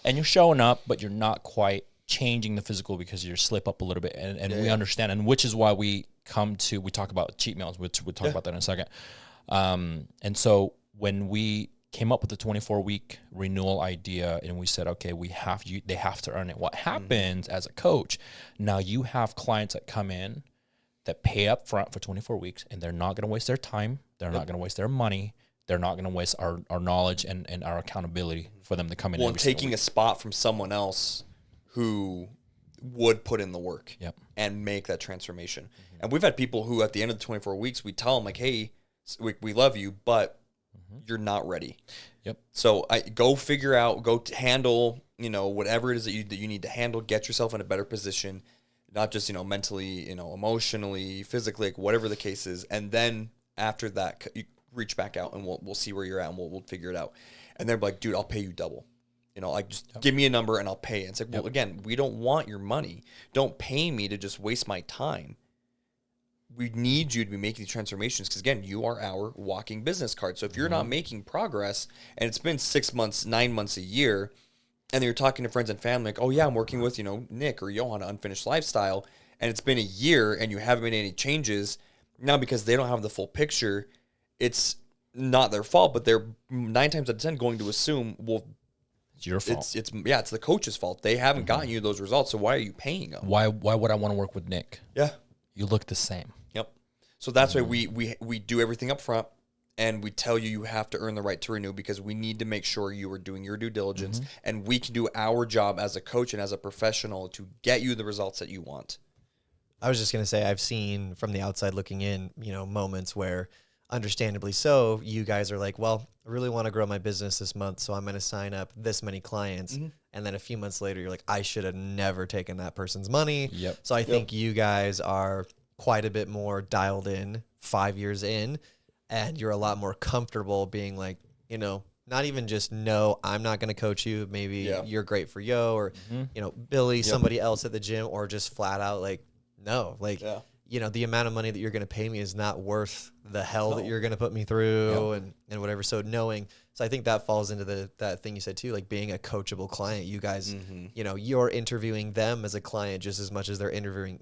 and you're showing up, but you're not quite changing the physical because you slip up a little bit, and we understand, and which is why we talk about cheat meals, which we'll talk about that in a second. And so when we came up with the 24-week renewal idea, and we said, okay, they have to earn it. What happens as a coach, now you have clients that come in that pay up front for 24 weeks, and they're not going to waste their time. They're not going to waste their money. They're not going to waste our knowledge and our accountability for them to come in. Well, and taking a spot from someone else who would put in the work and make that transformation. And we've had people who at the end of the 24 weeks, we tell them like, hey, we love you, but you're not ready. Yep. So go figure out, handle, whatever it is that you need to handle, get yourself in a better position, not just, mentally, emotionally, physically, like whatever the case is. And then after that, you reach back out and we'll see where you're at and we'll figure it out. And they're like, dude, I'll pay you double. Just give me a number and I'll pay it. It's like, well, again, we don't want your money. Don't pay me to just waste my time. We need you to be making these transformations because, again, you are our walking business card. So if you're not making progress and it's been 6 months, 9 months, a year, and you're talking to friends and family like, oh, yeah, I'm working with, Nik or Yo on an Unfinished Lifestyle, and it's been a year and you haven't made any changes, now because they don't have the full picture, it's not their fault, but they're 9 times out of 10 going to assume, well, it's your fault. It's the coach's fault. They haven't gotten you those results, so why are you paying them? Why would I want to work with Nik? Yeah. You look the same. Yep. So that's why we do everything up front, and we tell you have to earn the right to renew because we need to make sure you are doing your due diligence, and we can do our job as a coach and as a professional to get you the results that you want. I was just going to say, I've seen from the outside looking in, moments where understandably so, you guys are like, well, I really want to grow my business this month, so I'm going to sign up this many clients. And then a few months later, you're like, I should have never taken that person's money. Yep. So I think you guys are quite a bit more dialed in 5 years in, and you're a lot more comfortable being like, you know, not even just, no, I'm not going to coach you. Maybe you're great for Yo or, you know, Billy, somebody else at the gym, or just flat out like, no, like, you know, the amount of money that you're going to pay me is not worth the hell that you're going to put me through and whatever. So I think that falls into that thing you said too, like being a coachable client. You guys, you know, you're interviewing them as a client just as much as they're interviewing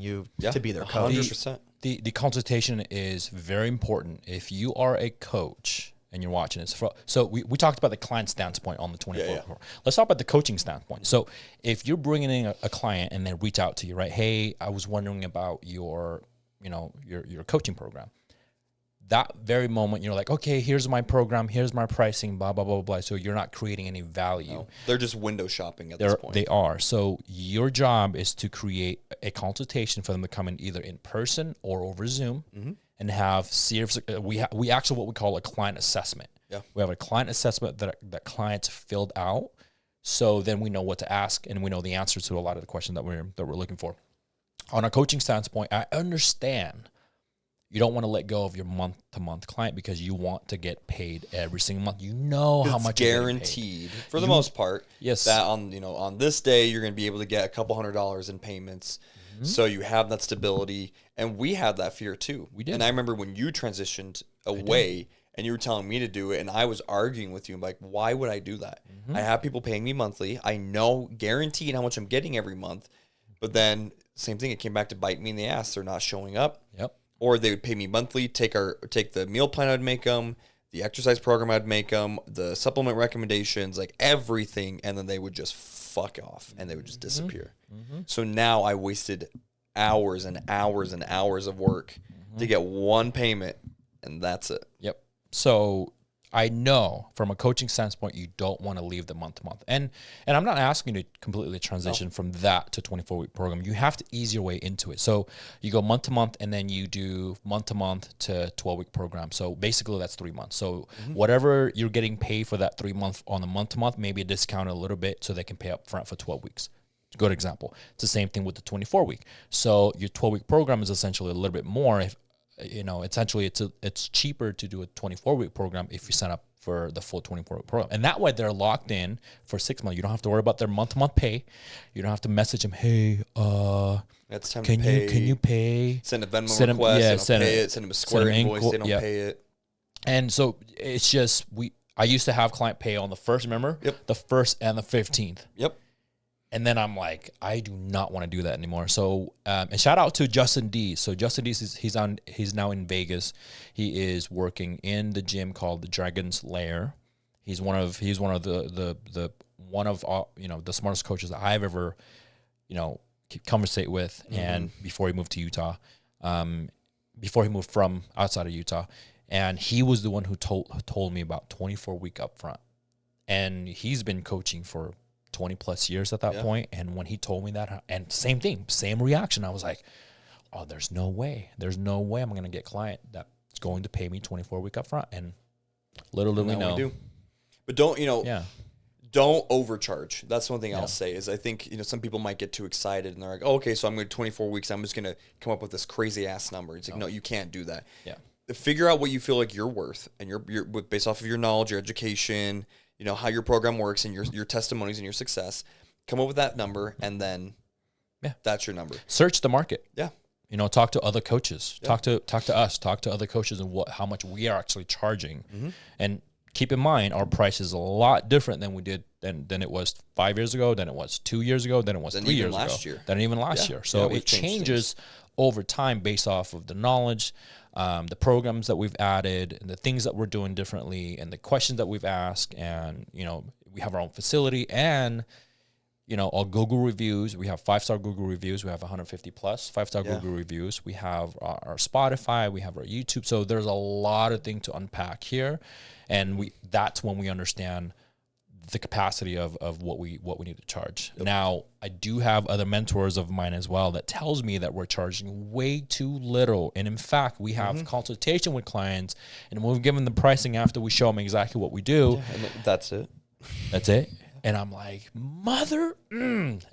you to be their coach. 100%. The consultation is very important. If you are a coach and you're watching this, so we talked about the client standpoint on the 24. Let's talk about the coaching standpoint. So if you're bringing in a client and they reach out to you, right? Hey, I was wondering about your coaching program. That very moment, you're like, okay, here's my program, here's my pricing, blah, blah, blah, blah. So you're not creating any value. No, they're just window shopping at this point. They are. So your job is to create a consultation for them to come in either in person or over Zoom and have serious, we actually what we call a client assessment. Yeah. We have a client assessment that clients filled out. So then we know what to ask and we know the answers to a lot of the questions that we're looking for. On a coaching standpoint, I understand you don't want to let go of your month-to-month client because you want to get paid every single month. You know how much guaranteed for the most part. Yes. That on this day you're going to be able to get a couple $100 in payments. So you have that stability, and we had that fear too. We did. And I remember when you transitioned away and you were telling me to do it, and I was arguing with you. I'm like, why would I do that? I have people paying me monthly. I know guaranteed how much I'm getting every month. But then same thing, it came back to bite me in the ass. They're not showing up. Yep. Or they would pay me monthly, take the meal plan I'd make them, the exercise program I'd make them, the supplement recommendations, like everything, and then they would just fuck off and they would just disappear. So now I wasted hours and hours and hours of work to get one payment, and that's it. Yep. So I know from a coaching standpoint, you don't want to leave the month to month. And I'm not asking you to completely transition from that to 24-week program. You have to ease your way into it. So you go month to month and then you do month to month to 12-week program. So basically that's 3 months. So whatever you're getting paid for that 3 month on the month to month, maybe discount a little bit so they can pay up front for 12 weeks. Good example. It's the same thing with the 24-week. So your 12-week program is essentially a little bit more. If you know, essentially it's cheaper to do a 24-week program if you sign up for the full 24-week program. And that way they're locked in for 6 months. You don't have to worry about their month-to-month pay. You don't have to message them, hey, it's time can to pay. Can you pay? Send a Venmo request, they don't pay it. Send them a Square invoice, they don't pay it. And so it's just, I used to have client pay on the first, remember? Yep. The 1st and the 15th. Yep. And then I'm like, I do not want to do that anymore. So, and shout out to Justin D. So Justin D, he's now in Vegas. He is working in the gym called the Dragon's Lair. He's one of the smartest coaches that I've ever, conversate with. And before he moved to Utah, before he moved from outside of Utah, and he was the one who told me about 24-week upfront. And he's been coaching for 20 plus years at that point. And when he told me that, and same thing, same reaction, I was like, oh, there's no way I'm going to get a client that's going to pay me 24-week upfront. And little did we know. We do. But don't overcharge. That's one thing I'll say is I think, some people might get too excited and they're like, oh, okay, so I'm going to 24 weeks. I'm just going to come up with this crazy ass number. It's like, no, you can't do that. Yeah. Figure out what you feel like you're worth, and you're based off of your knowledge, your education, how your program works and your testimonies and your success. Come up with that number, and then that's your number. Search the market. Yeah. Talk to other coaches. Yeah. Talk to us. Talk to other coaches and how much we are actually charging. And keep in mind, our price is a lot different than we did than it was 5 years ago, than it was 2 years ago, than it was 3 years ago, than even last year. So it changes over time based off of the knowledge, the programs that we've added, and the things that we're doing differently, and the questions that we've asked, and we have our own facility, and our Google reviews. We have 5-star Google reviews. We have 150 plus 5-star Google reviews. We have our Spotify. We have our YouTube. So there's a lot of things to unpack here, and that's when we understand the capacity of what we need to charge. Now, I do have other mentors of mine as well that tells me that we're charging way too little. And in fact, we have consultation with clients, and we've given them pricing after we show them exactly what we do. Yeah, and that's it. That's it. And I'm like,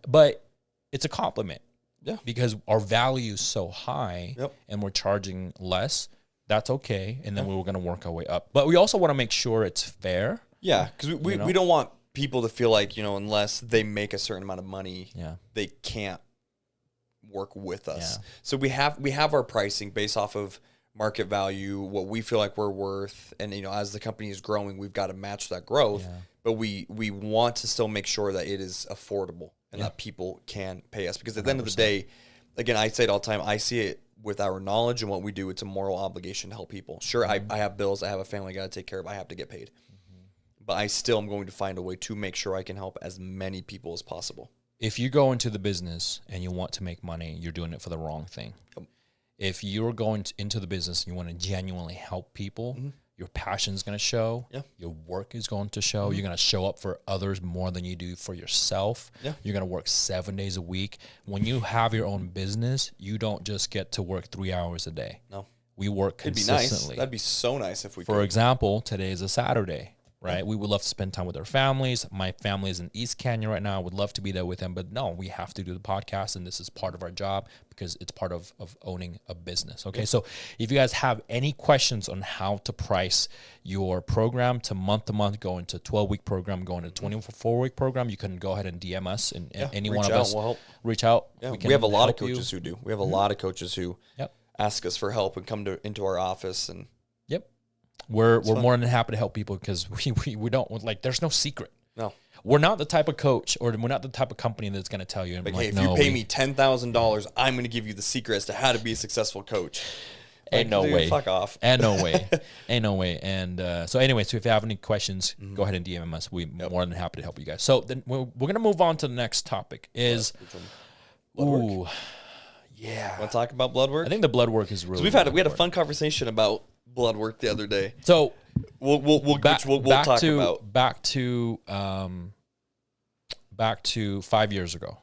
but it's a compliment. Yeah. Because our value is so high and we're charging less. That's okay. And then we were going to work our way up. But we also want to make sure it's fair. Yeah, because we don't want people to feel like, unless they make a certain amount of money, they can't work with us. Yeah. So we have our pricing based off of market value, what we feel like we're worth. And, as the company is growing, we've got to match that growth. Yeah. But we want to still make sure that it is affordable and that people can pay us. Because at the end of the day, again, I say it all the time, I see it with our knowledge and what we do. It's a moral obligation to help people. Sure, I have bills, I have a family I got to take care of, I have to get paid. But I still am going to find a way to make sure I can help as many people as possible. If you go into the business and you want to make money, you're doing it for the wrong thing. If you're going into the business and you want to genuinely help people, your passion is going to show. Yeah. Your work is going to show. You're going to show up for others more than you do for yourself. Yeah. You're going to work 7 days a week. When you have your own business, you don't just get to work 3 hours a day. No. We work consistently. It'd be nice. That'd be so nice if we could. For example, today is a Saturday. Right. We would love to spend time with our families. My family is in East Canyon right now. I would love to be there with them. But no, we have to do the podcast. And this is part of our job because it's part of owning a business. Okay. So if you guys have any questions on how to price your program to month, go into 12-week program, go into 24-week program, you can go ahead and DM us and any one of us. We'll help. Reach out. Yeah. We have a lot of coaches who do. We have a lot of coaches who ask us for help and come into our office and. We're more than happy to help people because we don't there's no secret. No, we're not the type of coach or we're not the type of company that's going to tell you. Hey, if you pay me $10,000, I'm going to give you the secret as to how to be a successful coach. Ain't no way. Fuck off. Ain't no way. Ain't no way. And so anyway, so if you have any questions, go ahead and DM us. We're more than happy to help you guys. So then we're going to move on to the next topic is blood work. Yeah. Want to talk about blood work? I think the blood work is really. So we had a fun conversation about blood work the other day. So we'll talk about back to 5 years ago.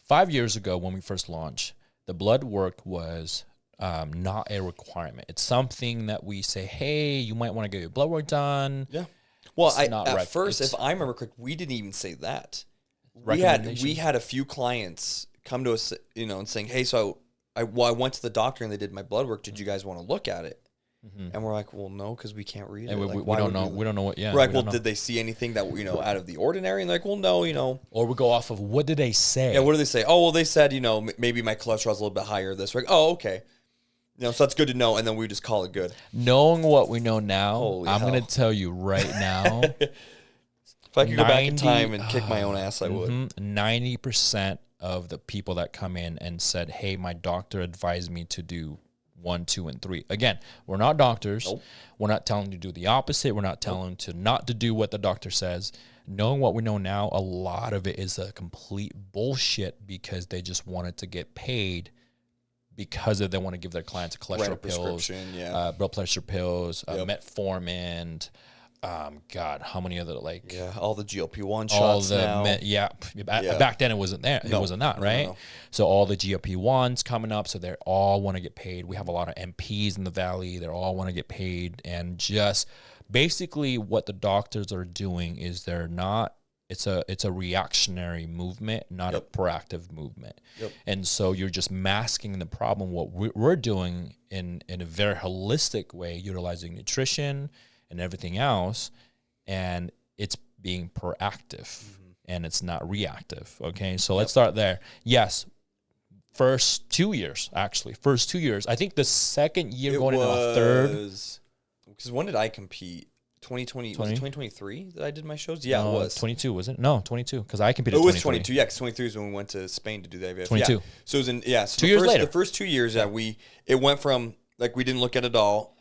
5 years ago when we first launched, the blood work was not a requirement. It's something that we say, hey, you might want to get your blood work done. Yeah. Well, at first, if I remember correct, we didn't even say that. We had a few clients come to us, and saying, hey, so I went to the doctor and they did my blood work. Did you guys want to look at it? And we're like, well, no, because we can't read it. We don't know. We don't know what. Yeah. We're like, well, did they see anything that out of the ordinary? And they're like, well, no, Or we go off of what did they say? Yeah, what did they say? Oh, well, they said maybe my cholesterol's a little bit higher. This, we're like, oh, okay, so that's good to know. And then we just call it good. Knowing what we know now, I'm going to tell you right now. If I could go back in time and kick my own ass, I would. 90% of the people that come in and said, hey, my doctor advised me to do 1, 2, and 3. Again, we're not doctors. Nope. We're not telling you to do the opposite. We're not telling you to not to do what the doctor says. Knowing what we know now, a lot of it is a complete bullshit because they just wanted to get paid because they want to give their clients cholesterol pills, blood pressure pills, metformin. God, how many other all the GLP-1 shots now. Back then it wasn't there. It wasn't that, right? No. So all the GLP-1s coming up, so they all want to get paid. We have a lot of MPs in the Valley. They all want to get paid. And just basically what the doctors are doing is it's a reactionary movement, not a proactive movement. Yep. And so you're just masking the problem. What we're doing in a very holistic way, utilizing nutrition and everything else, and it's being proactive and it's not reactive. Okay, so let's start there. Yes, first 2 years. I think the second year going into a third. Because when did I compete? 2020? Was it 2023 that I did my shows? Yeah, it was. 22, was it? No, 22, because I competed. It was 22, yeah, because 23 is when we went to Spain to do the IVF. 22. Yeah. So it was so 2 years later. The first 2 years, it went from, we didn't look at it all.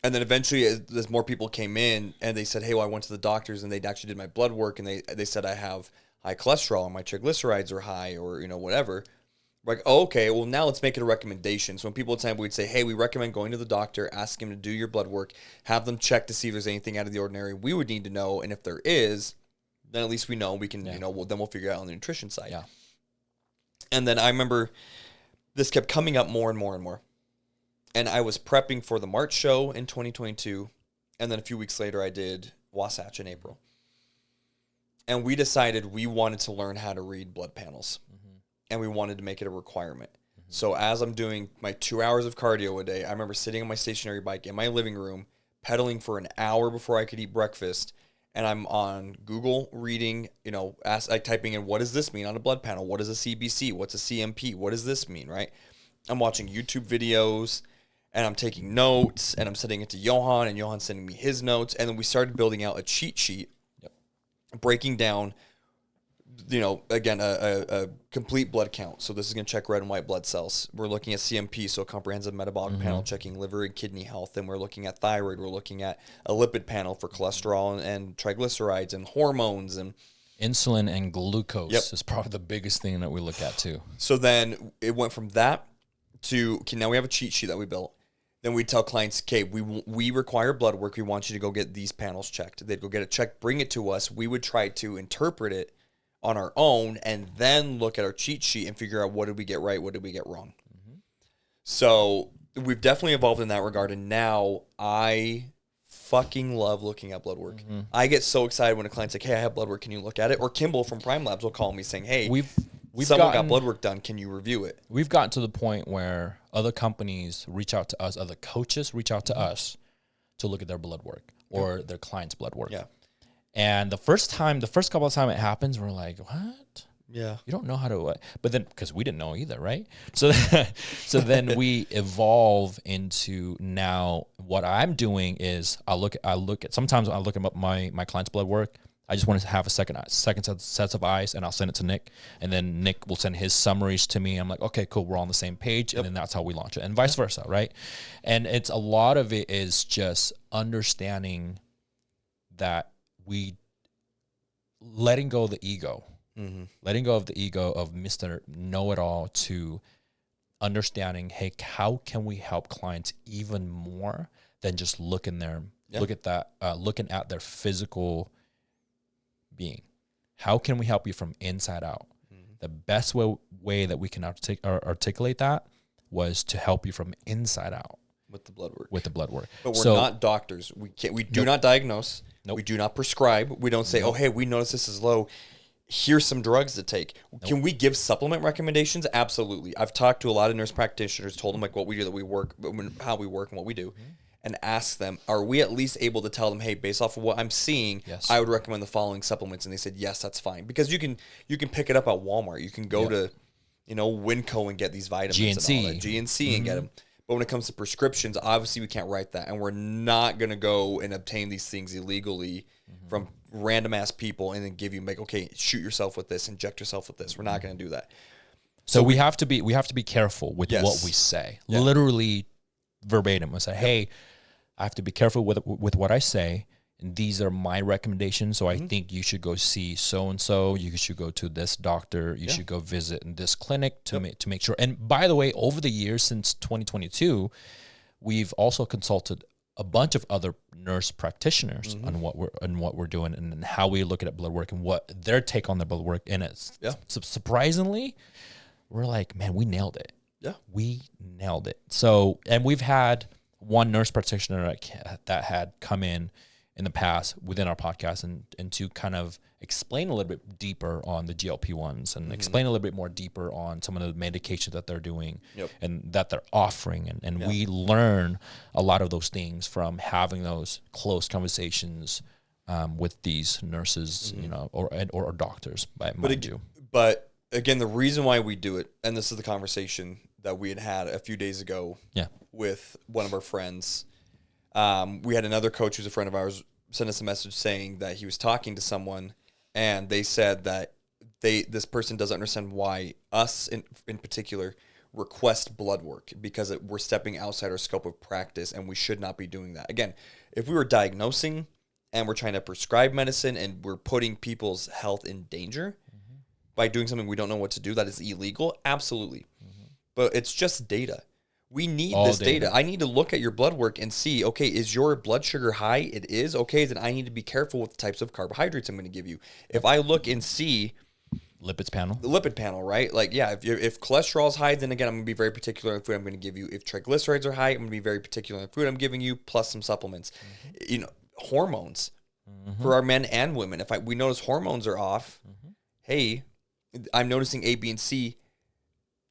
And then eventually, as more people came in, and they said, hey, well, I went to the doctors, and they actually did my blood work, and they said I have high cholesterol, and my triglycerides are high, or, whatever. We're like, oh, okay, well, now let's make it a recommendation. So when people would say, we'd say, hey, we recommend going to the doctor, ask him to do your blood work, have them check to see if there's anything out of the ordinary we would need to know, and if there is, then at least we know we can, then we'll figure it out on the nutrition side. Yeah. And then I remember this kept coming up more and more and more. And I was prepping for the March show in 2022. And then a few weeks later, I did Wasatch in April. And we decided we wanted to learn how to read blood panels. And we wanted to make it a requirement. So as I'm doing my 2 hours of cardio a day, I remember sitting on my stationary bike in my living room, pedaling for an hour before I could eat breakfast. And I'm on Google reading, typing in, what does this mean on a blood panel? What is a CBC? What's a CMP? What does this mean, right? I'm watching YouTube videos, and I'm taking notes, and I'm sending it to Johan, and Johan's sending me his notes. And then we started building out a cheat sheet, breaking down, again, a complete blood count. So this is going to check red and white blood cells. We're looking at CMP, so comprehensive metabolic panel, checking liver and kidney health. And we're looking at thyroid. We're looking at a lipid panel for cholesterol and triglycerides and hormones and insulin and glucose is probably the biggest thing that we look at too. So then it went from that to, okay, now we have a cheat sheet that we built. Then we tell clients, okay, we require blood work. We want you to go get these panels checked. They'd go get it checked, bring it to us. We would try to interpret it on our own and then look at our cheat sheet and figure out what did we get right, what did we get wrong. So we've definitely evolved in that regard. And now I fucking love looking at blood work. I get so excited when a client's like, hey, I have blood work. Can you look at it? Or Kimball from Prime Labs will call me saying, hey, We've someone got blood work done. Can you review it? We've gotten to the point where other companies reach out to us, other coaches reach out to us to look at their blood work or their client's blood work. Yeah. And the first couple of times it happens, we're like, what? Yeah. You don't know how to, but then, because we didn't know either, right? So then we evolve into now what I'm doing is sometimes I look at my client's blood work. I just want to have a second sets of eyes, and I'll send it to Nik, and then Nik will send his summaries to me. I'm like, okay, cool, we're on the same page, and then that's how we launch it, and vice versa, right? And it's a lot of it is just understanding that we letting go of the ego, letting go of the ego of Mr. Know-It-All to understanding, hey, how can we help clients even more than just looking at their physical being. How can we help you from inside out? The best way that we can articulate that was to help you from inside out with the blood work. But we're not doctors. We do not diagnose. Nope. We do not prescribe. We don't say, oh, hey, we notice this is low. Here's some drugs to take. Can we give supplement recommendations? Absolutely. I've talked to a lot of nurse practitioners, told them like what we do, how we work and what we do. And ask them, are we at least able to tell them, hey, based off of what I'm seeing, I would recommend the following supplements? And they said, yes, that's fine. Because you can pick it up at Walmart. You can go to, Winco and get these vitamins GNC. and all that. GNC and get them. But when it comes to prescriptions, obviously we can't write that. And we're not going to go and obtain these things illegally from random ass people and then give you, like, okay, shoot yourself with this, inject yourself with this. We're not going to do that. So we have to be careful with what we say. Yeah. Literally verbatim. I say, hey, I have to be careful with what I say, and these are my recommendations. So I think you should go see so-and-so. You should go to this doctor. You should go visit in this clinic to make sure. And by the way, over the years since 2022, we've also consulted a bunch of other nurse practitioners on what we're doing and how we look at blood work and what their take on the blood work. And it's surprisingly, we're like, man, we nailed it. Yeah, we nailed it. So, and we've had one nurse practitioner that had come in the past within our podcast and to kind of explain a little bit deeper on the GLP-1s and explain a little bit more deeper on some of the medications that they're doing and that they're offering. And we learn a lot of those things from having those close conversations with these nurses, or doctors, But again, the reason why we do it, and this is the conversation that we had a few days ago with one of our friends. We had another coach who's a friend of ours send us a message saying that he was talking to someone and they said that this person doesn't understand why us in particular request blood work because we're stepping outside our scope of practice and we should not be doing that. Again, if we were diagnosing and we're trying to prescribe medicine and we're putting people's health in danger by doing something we don't know what to do that is illegal, absolutely. But it's just data. We need All this data. data. I need to look at your blood work and see, okay, is your blood sugar high? It is. Okay, then I need to be careful with the types of carbohydrates I'm going to give you. If I look and see Lipids panel. the lipid panel, right? Like, yeah, if cholesterol is high, then again, I'm going to be very particular in the food I'm going to give you. If triglycerides are high, I'm going to be very particular in the food I'm giving you, plus some supplements. You know, hormones for our men and women. If we notice hormones are off, hey, I'm noticing A, B, and C.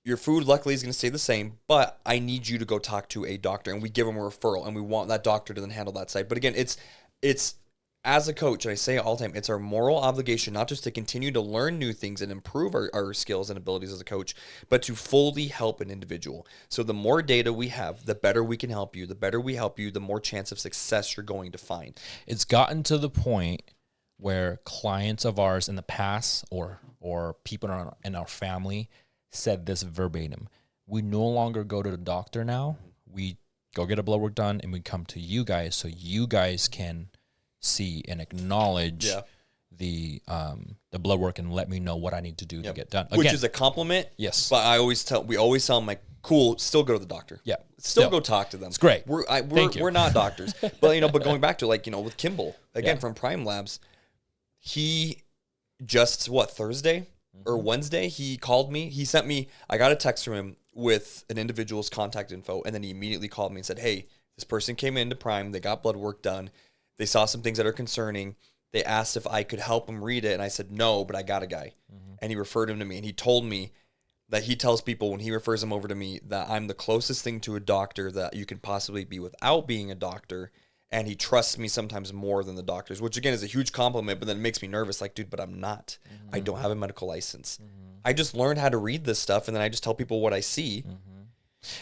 Your food, luckily, is going to stay the same, but I need you to go talk to a doctor, and we give them a referral, and we want that doctor to then handle that side. But again, it's as a coach, and I say it all the time, it's our moral obligation not just to continue to learn new things and improve our skills and abilities as a coach, but to fully help an individual. So the more data we have, the better we can help you. The better we help you, the more chance of success you're going to find. It's gotten to the point where clients of ours in the past or people in our family said this verbatim. We no longer go to the doctor now. We go get a blood work done, and we come to you guys so you guys can see and acknowledge the blood work and let me know what I need to do to get done. Again, Which is a compliment. Yes. But we always tell them, like, cool, still go to the doctor. Yeah. Still go talk to them. It's great. We're not doctors. But going back to, like, with Kimball, again, from Prime Labs, he just, Thursday or Wednesday, he called me. He sent me, I got a text from him with an individual's contact info, and then he immediately called me and said, hey, this person came into Prime, they got blood work done, they saw some things that are concerning, they asked if I could help them read it, and I said no, but I got a guy. And he referred him to me, and he told me that he tells people when he refers them over to me that I'm the closest thing to a doctor that you could possibly be without being a doctor, and he trusts me sometimes more than the doctors, which again is a huge compliment, but then it makes me nervous. Like, dude, but I'm not. I don't have a medical license. I just learned how to read this stuff, and then I just tell people what I see.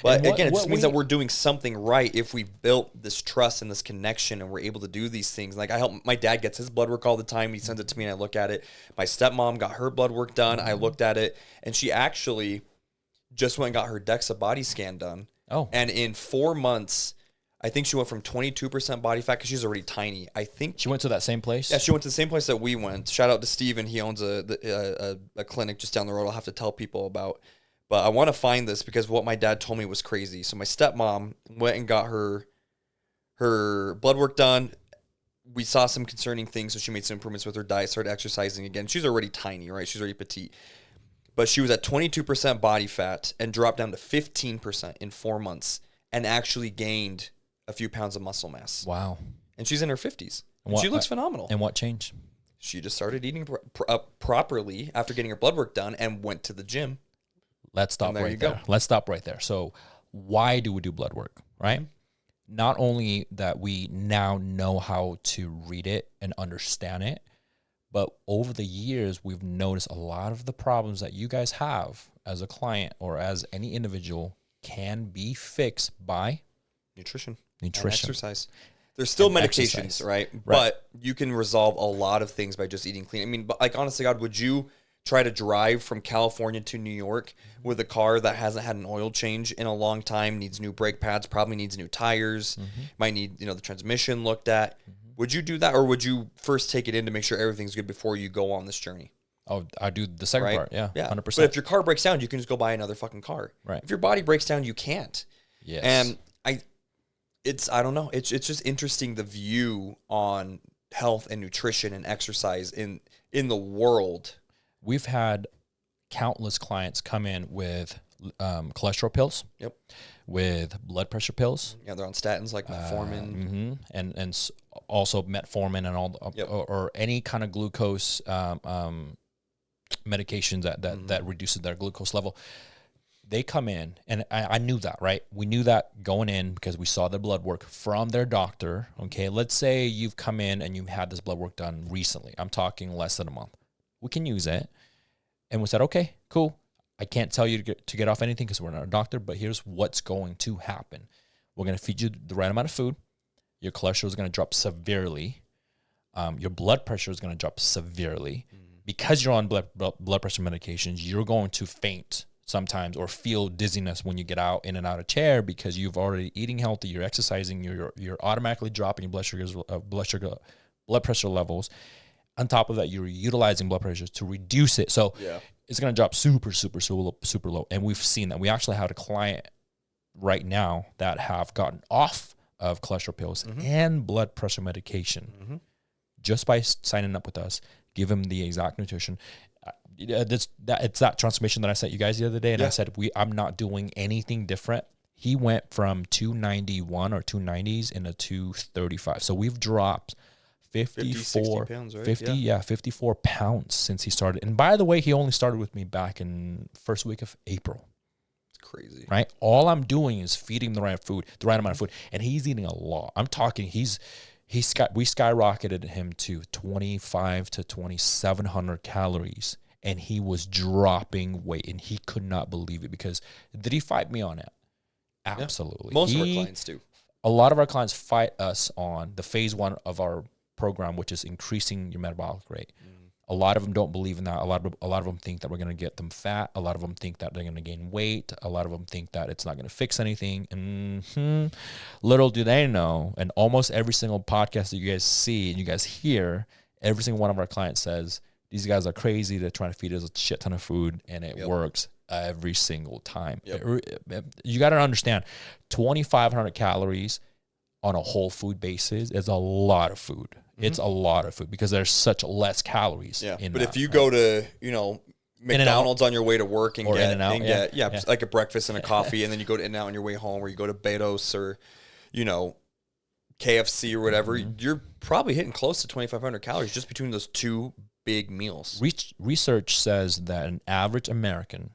But again, it just means that we're doing something right if we built this trust and this connection, and we're able to do these things. Like, my dad gets his blood work all the time. He sends it to me, and I look at it. My stepmom got her blood work done. I looked at it, and she actually just went and got her DEXA body scan done. Oh. And in 4 months, I think she went from 22% body fat, because she's already tiny. I think she went to that same place? Yeah, she went to the same place that we went. Shout out to Steven. He owns a clinic just down the road I'll have to tell people about. But I want to find this because what my dad told me was crazy. So my stepmom went and got her blood work done. We saw some concerning things, so she made some improvements with her diet, started exercising again. She's already tiny, right? She's already petite. But she was at 22% body fat and dropped down to 15% in 4 months and actually gained a few pounds of muscle mass. Wow. And she's in her 50s. And she looks phenomenal. And what changed? She just started eating properly after getting her blood work done and went to the gym. Let's stop right there. Let's stop right there. So why do we do blood work, right? Not only that we now know how to read it and understand it, but over the years, we've noticed a lot of the problems that you guys have as a client or as any individual can be fixed by nutrition. And exercise. There's still medications, right? But you can resolve a lot of things by just eating clean. I mean, but like, honestly, God, would you try to drive from California to New York with a car that hasn't had an oil change in a long time, needs new brake pads, probably needs new tires, might need, the transmission looked at? Would you do that, or would you first take it in to make sure everything's good before you go on this journey? Oh, I do the second part. Yeah. 100%. But if your car breaks down, you can just go buy another fucking car. Right. If your body breaks down, you can't. Yes. And I don't know. It's just interesting, the view on health and nutrition and exercise in the world. We've had countless clients come in with cholesterol pills. Yep. With blood pressure pills. Yeah, they're on statins like metformin. And also metformin and all, or any kind of glucose medications that reduces their glucose level. They come in, and I knew that, right? We knew that going in because we saw the blood work from their doctor. Okay, let's say you've come in and you've had this blood work done recently. I'm talking less than a month. We can use it. And we said, okay, cool. I can't tell you to get off anything because we're not a doctor, but here's what's going to happen. We're going to feed you the right amount of food. Your cholesterol is going to drop severely. Your blood pressure is going to drop severely. Because you're on blood pressure medications, you're going to faint sometimes or feel dizziness when you get out in and out of chair because you've already eating healthy, you're exercising, you're automatically dropping your blood pressure levels. On top of that, you're utilizing blood pressure to reduce it. So it's going to drop super, super, super, super low. And we've seen that. We actually had a client right now that have gotten off of cholesterol pills and blood pressure medication just by signing up with us. Give him the exact nutrition. It's that transformation that I sent you guys the other day, and I said I'm not doing anything different. He went from 291 or 290s into 235. So we've dropped 54 pounds, right? 54 pounds since he started. And by the way, he only started with me back in first week of April. It's crazy. Right? All I'm doing is feeding him the right amount of food, and he's eating a lot. I'm talking we skyrocketed him to 25 to 2,700 calories, and he was dropping weight, and he could not believe it. Because did he fight me on it? Absolutely. Most of our clients do. A lot of our clients fight us on the phase 1 of our program, which is increasing your metabolic rate. A lot of them don't believe in that. A lot of them think that we're going to get them fat. A lot of them think that they're going to gain weight. A lot of them think that it's not going to fix anything. And little do they know, and almost every single podcast that you guys see and you guys hear, every single one of our clients says, these guys are crazy. They're trying to feed us a shit ton of food, and it works every single time. You got to understand, 2,500 calories on a whole food basis is a lot of food. It's a lot of food because there's such less calories. But if you go to, McDonald's on your way to work and get like a breakfast and a coffee, and then you go to In-N-Out on your way home, or you go to Betos or, KFC or whatever, you're probably hitting close to 2,500 calories just between those two big meals. Research says that an average American,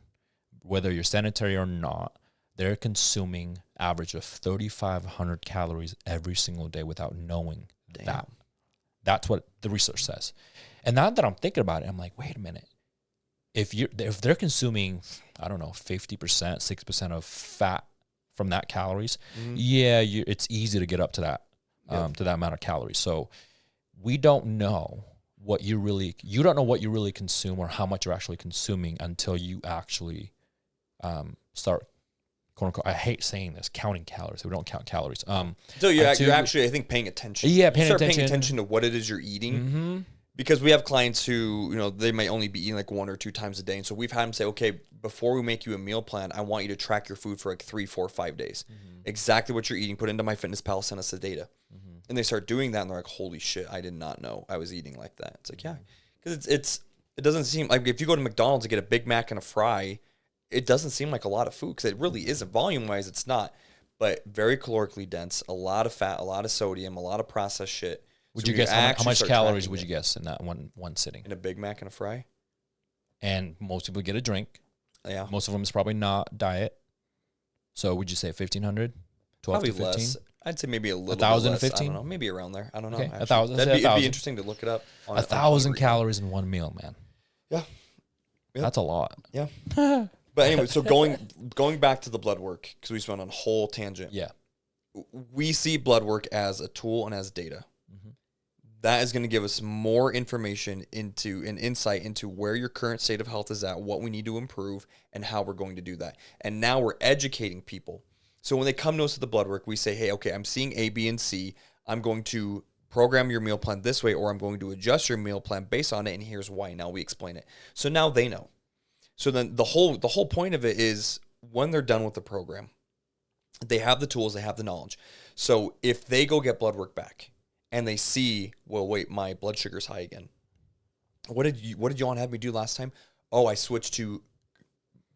whether you're sedentary or not, they're consuming average of 3,500 calories every single day without knowing that. That's what the research says. And now that I'm thinking about it, I'm like, wait a minute. If they're consuming, I don't know, 50%, 6% of fat from that calories, it's easy to get up to that amount of calories. So we don't know you don't know what you really consume or how much you're actually consuming until you actually start, quote unquote, I hate saying this, counting calories. We don't count calories. So you're actually, I think, paying attention. Yeah, paying attention to what it is you're eating. Because we have clients who, they might only be eating like 1 or 2 times a day. And so we've had them say, okay, before we make you a meal plan, I want you to track your food for like 3, 4, 5 days. Exactly what you're eating. Put it into MyFitnessPal, send us the data. And they start doing that, and they're like, holy shit, I did not know I was eating like that. It's like, yeah. Because it doesn't seem like, if you go to McDonald's and get a Big Mac and a fry, it doesn't seem like a lot of food, because it really isn't. Volume-wise, it's not. But very calorically dense, a lot of fat, a lot of sodium, a lot of processed shit. Would you guess how much calories would you guess in that one sitting? In a Big Mac and a fry? And most people get a drink. Yeah. Most of them is probably not diet. So would you say 1,500? 12 probably to 15? Less. I'd say maybe a little 1,000 less. 15? I don't know. Maybe around there. I don't know. Okay. 1,000. It'd be interesting to look it up. 1,000 calories in one meal, man. Yeah. That's a lot. Yeah. But anyway, so going back to the blood work, because we just went on a whole tangent. Yeah. We see blood work as a tool and as data. That is going to give us more information into an insight into where your current state of health is at, what we need to improve, and how we're going to do that. And now we're educating people. So when they come to us with the blood work, we say, hey, okay, I'm seeing A, B, and C. I'm going to program your meal plan this way, or I'm going to adjust your meal plan based on it, and here's why. Now we explain it. So now they know. So then the whole point of it is, when they're done with the program, they have the tools, they have the knowledge. So if they go get blood work back, and they see, well, wait, my blood sugar's high again. What did you want to have me do last time? Oh, I switched to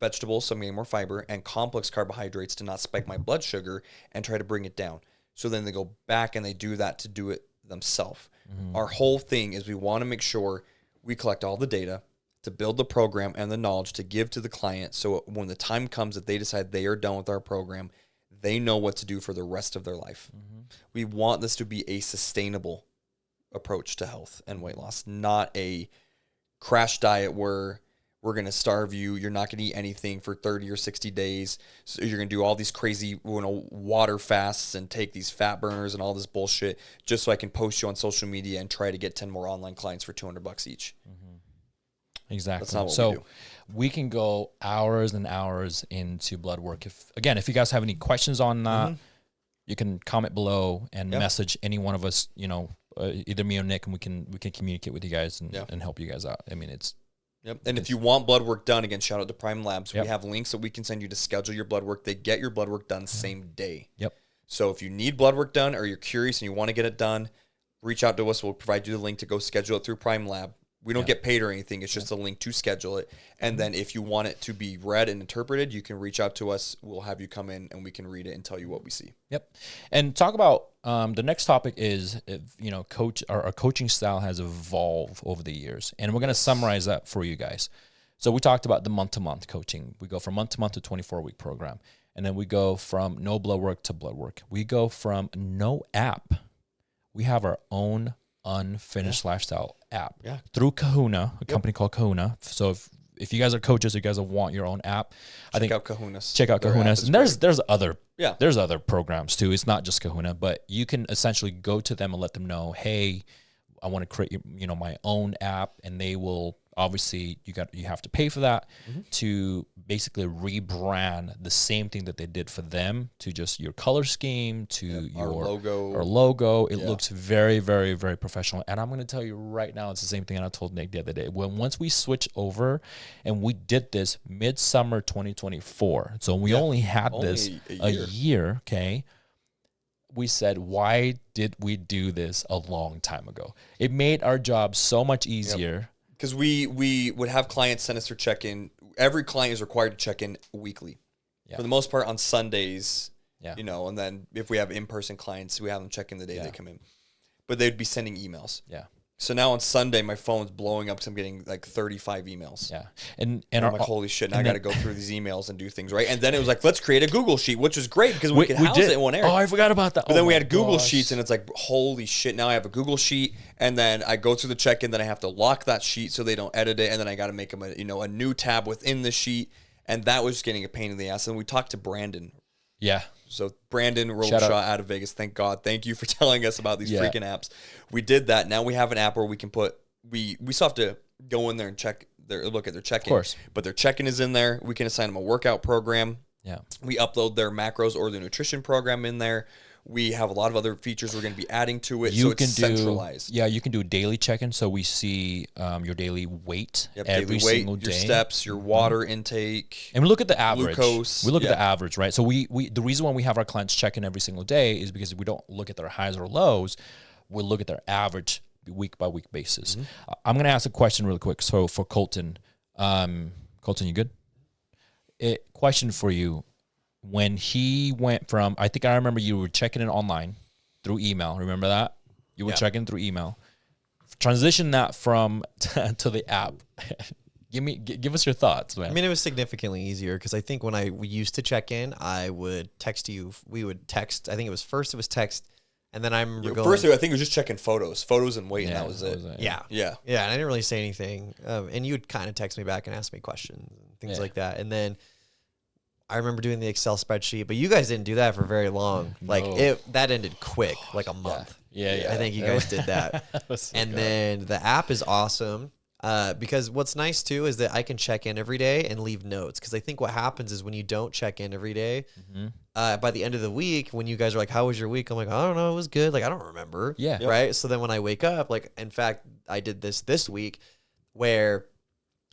vegetables, so I'm getting more fiber, and complex carbohydrates to not spike my blood sugar and try to bring it down. So then they go back and they do that to do it themselves. Our whole thing is we want to make sure we collect all the data to build the program and the knowledge to give to the client, so when the time comes that they decide they are done with our program, they know what to do for the rest of their life. We want this to be a sustainable approach to health and weight loss, not a crash diet where we're going to starve you. You're not going to eat anything for 30 or 60 days. So you're going to do all these crazy water fasts and take these fat burners and all this bullshit just so I can post you on social media and try to get 10 more online clients for $200 each. Exactly. That's not what we do. We can go hours and hours into blood work. If you guys have any questions on that, you can comment below and message any one of us, either me or Nick, and we can communicate with you guys and help you guys out. I mean, Yep. And if you want blood work done, again, shout out to Prime Labs. Yep. We have links that we can send you to schedule your blood work. They get your blood work done same day. Yep. So if you need blood work done or you're curious and you want to get it done, reach out to us. We'll provide you the link to go schedule it through Prime Lab. We don't get paid or anything. It's just a link to schedule it. And then if you want it to be read and interpreted, you can reach out to us. We'll have you come in and we can read it and tell you what we see. Yep. And talk about the next topic is, our coaching style has evolved over the years. And we're going to summarize that for you guys. So we talked about the month-to-month coaching. We go from month-to-month to 24-week program. And then we go from no blood work to blood work. We go from no app. We have our own unfinished lifestyle app through Kahuna, a company called Kahuna. So if you guys are coaches, you guys want your own app, Check out Kahuna's. Check out Kahuna's. And there's other programs too. It's not just Kahuna, but you can essentially go to them and let them know, hey, I want to create my own app, and they will obviously you have to pay for that to basically rebrand the same thing that they did for them to just your color scheme to your logo. It looks very, very, very professional. And I'm going to tell you right now, it's the same thing I told Nick the other day. Once we switch over, and we did this midsummer 2024, so we only had this a year, okay? We said, why did we do this a long time ago? It made our job so much easier. Because we would have clients send us their check-in. Every client is required to check in weekly. For the most part on Sundays, and then if we have in-person clients, we have them check in the day they come in. But they'd be sending emails. Yeah. So now on Sunday, my phone's blowing up because I'm getting like 35 emails. Yeah. And I'm like, holy shit, now I got to go through these emails and do things, right? And then it was like, let's create a Google Sheet, which was great because we could house it in one area. Oh, I forgot about that. But then we had Google Sheets, and it's like, holy shit, now I have a Google Sheet, and then I go through the check-in, then I have to lock that sheet so they don't edit it, and then I got to make them a new tab within the sheet, and that was just getting a pain in the ass. And we talked to Brandon. Yeah. So Brandon Rollshot out of Vegas, thank God. Thank you for telling us about these freaking apps. We did that. Now we have an app where we can put, we still have to go in there and look at their check-in. Of course. But their check-in is in there. We can assign them a workout program. Yeah. We upload their macros or their nutrition program in there. We have a lot of other features we're going to be adding to it, so it's centralized. Yeah, you can do a daily check-in, so we see your daily weight every daily weight, single day. Your steps, your water intake. And we look at the average. Glucose. We look at the average, right? So we the reason why we have our clients check in every single day is because we don't look at their highs or lows. We look at their average week-by-week basis. I'm going to ask a question really quick. So for Colton, Colton, you good? Question for you. When he went from, I think I remember you were checking in online through email. Remember that? You were checking through email. Transition that from to the app. Give us your thoughts, man. I mean, it was significantly easier because I think when we used to check in, I would text you. We would text. I think it was text, and then I remember going. First, I think it was just checking photos and weight, and that was it. Yeah. And I didn't really say anything, and you would kind of text me back and ask me questions and things like that, and then. I remember doing the Excel spreadsheet, but you guys didn't do that for very long. Like that ended quick, like a month. Yeah. I think you guys did that. And then the app is awesome because what's nice too is that I can check in every day and leave notes. Because I think what happens is when you don't check in every day, by the end of the week, when you guys are like, "How was your week?" I'm like, "I don't know, it was good." Like I don't remember. Yeah. Right. So then when I wake up, like in fact, I did this week where.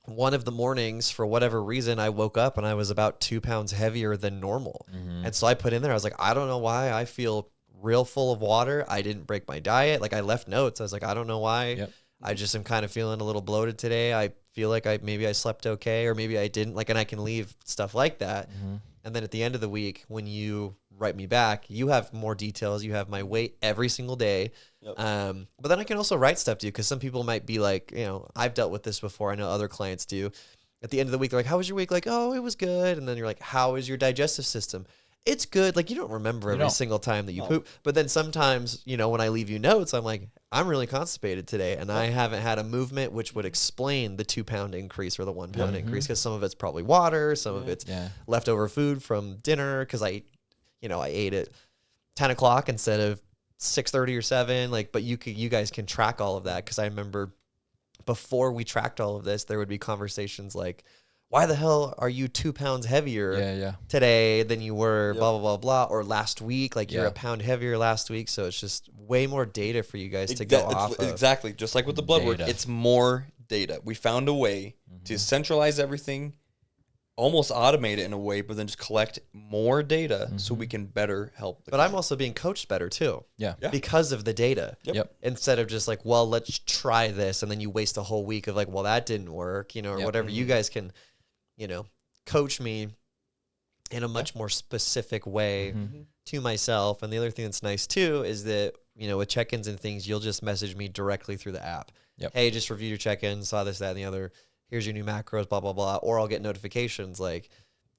One of the mornings, for whatever reason, I woke up and I was about 2 pounds heavier than normal. And so I put in there, I was like, I don't know why I feel real full of water. I didn't break my diet. Like I left notes. I was like, I don't know why. Yep. I just am kind of feeling a little bloated today. I feel like maybe I slept okay or maybe I didn't. Like, and I can leave stuff like that. And then at the end of the week, when you write me back, you have more details. You have my weight every single day. Yep. But then I can also write stuff to you because some people might be like, I've dealt with this before. I know other clients do. At the end of the week, they're like, how was your week? Like, oh, it was good. And then you're like, how is your digestive system? It's good. Like, you don't remember every single time that you poop. But then sometimes, when I leave you notes, I'm like, I'm really constipated today. And I haven't had a movement, which would explain the 2 pound increase or the 1 pound increase. Because some of it's probably water. Some of it's leftover food from dinner. Because I ate at 10 o'clock instead of 6:30 or 7. Like, but you guys can track all of that. Because I remember before we tracked all of this, there would be conversations like, why the hell are you 2 pounds heavier today than you were, blah, blah, blah, blah, or last week, like you're a pound heavier last week. So it's just way more data for you guys to go off of. Exactly. Just like with the blood work, it's more data. We found a way to centralize everything, almost automate it in a way, but then just collect more data so we can better help. But I'm also being coached better too. Yeah. Because of the data. Yep. Instead of just like, well, let's try this. And then you waste a whole week of like, well, that didn't work, or whatever. You guys can, coach me in a much more specific way to myself. And the other thing that's nice too is that, with check-ins and things, you'll just message me directly through the app. Yep. Hey, just reviewed your check-in, saw this, that, and the other. Here's your new macros, blah, blah, blah. Or I'll get notifications like,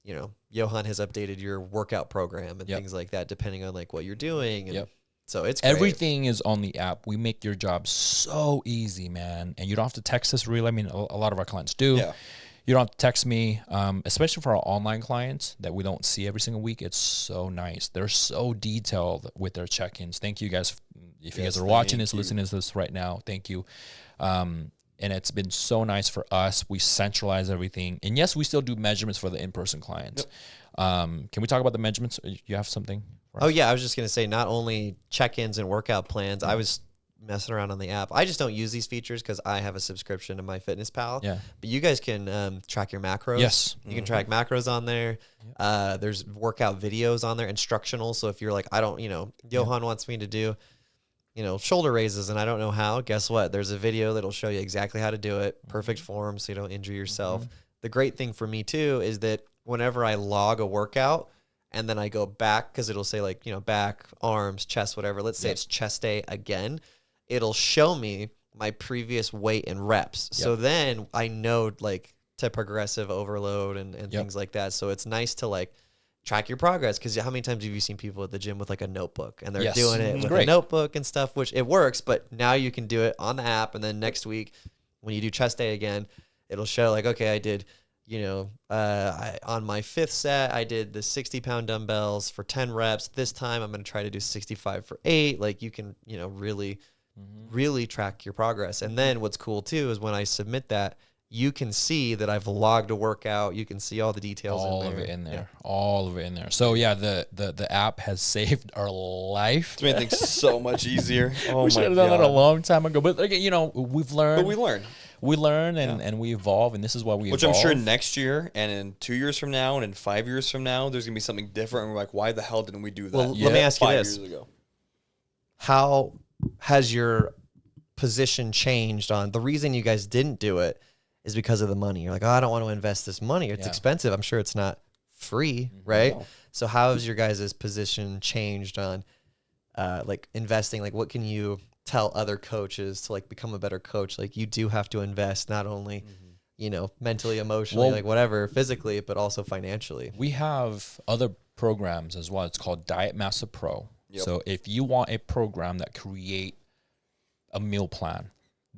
Johan has updated your workout program and things like that, depending on like what you're doing. And so it's great. Everything is on the app. We make your job so easy, man. And you don't have to text us really. I mean, a lot of our clients do. Yeah. You don't have to text me, especially for our online clients that we don't see every single week. It's so nice. They're so detailed with their check-ins. Thank you guys. If you guys are watching this, listening to this right now, thank you. And it's been so nice for us. We centralize everything. And yes, we still do measurements for the in-person clients. Can we talk about the measurements? You have something? Oh, yeah. I was just going to say, not only check-ins and workout plans, I was messing around on the app. I just don't use these features because I have a subscription to MyFitnessPal. Yeah. But you guys can track your macros. Yes. You can track macros on there. There's workout videos on there, instructional. So if you're like, Johan wants me to do shoulder raises and I don't know how, guess what? There's a video that'll show you exactly how to do it. Perfect form so you don't injure yourself. The great thing for me too is that whenever I log a workout and then I go back, because it'll say like, back, arms, chest, whatever. Let's say it's chest day again. It'll show me my previous weight and reps. So then I know like to progressive overload and things like that. So it's nice to like track your progress, because how many times have you seen people at the gym with like a notebook and they're doing it with a notebook and stuff, which it works, but now you can do it on the app. And then next week when you do chest day again, it'll show like, okay, I did, on my 5th set, I did the 60-pound dumbbells for 10 reps. This time I'm going to try to do 65 for 8. Like you can, really track your progress. And then what's cool too is when I submit that, you can see that I've logged a workout. You can see all the details all of it in there. All of it in there. So yeah, the app has saved our life. It's made things so much easier. We should have done that a long time ago. But we've learned. But we learn. We learn and we evolve, and this is why we evolve. Which I'm sure next year and in 2 years from now and in 5 years from now, there's going to be something different. And we're like, why the hell didn't we do that? Well, let me ask you this. 5 years ago. How has your position changed on the reason you guys didn't do it is because of the money? You're like, I don't want to invest this money. It's expensive. I'm sure it's not free, right? No. So how has your guys' position changed on like investing? Like what can you tell other coaches to like become a better coach? Like you do have to invest not only, mentally, emotionally, like whatever, physically, but also financially. We have other programs as well. It's called Diet Master Pro. Yep. So if you want a program that create a meal plan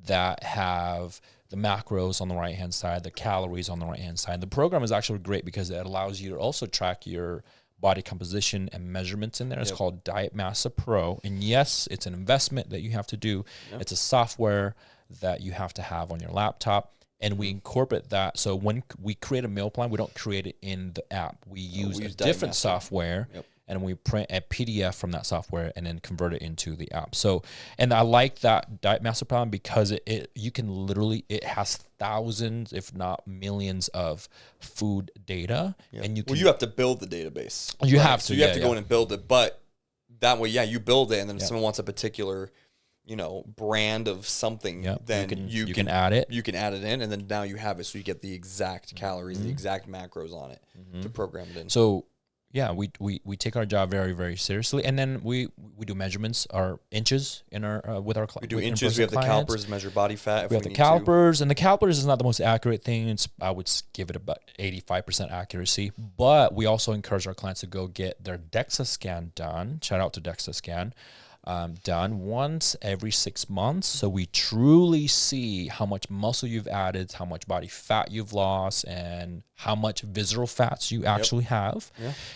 that have the macros on the right-hand side, the calories on the right-hand side, the program is actually great because it allows you to also track your body composition and measurements in there. It's called Diet Master Pro. And yes, it's an investment that you have to do. Yep. It's a software that you have to have on your laptop. And we incorporate that. So when we create a meal plan, we don't create it in the app. We use a different software. Yep. And we print a PDF from that software and then convert it into the app. So, and I like that Diet Master Plan because it has thousands, if not millions of food data. Yeah. And you have to build the database. You have to. So you have to go in and build it. But that way, you build it. And then if someone wants a particular, brand of something, then you can add it. You can add it in, and then now you have it. So you get the exact calories, the exact macros on it to program it in. So, yeah, we take our job very, very seriously, and then we do measurements, our inches in our with our clients. We do inches. We have the calipers, measure body fat. We have the calipers, and the calipers is not the most accurate thing. I would give it about 85% accuracy, but we also encourage our clients to go get their DEXA scan done. Shout out to DEXA scan. Done once every 6 months, so we truly see how much muscle you've added, how much body fat you've lost, and how much visceral fats you actually have,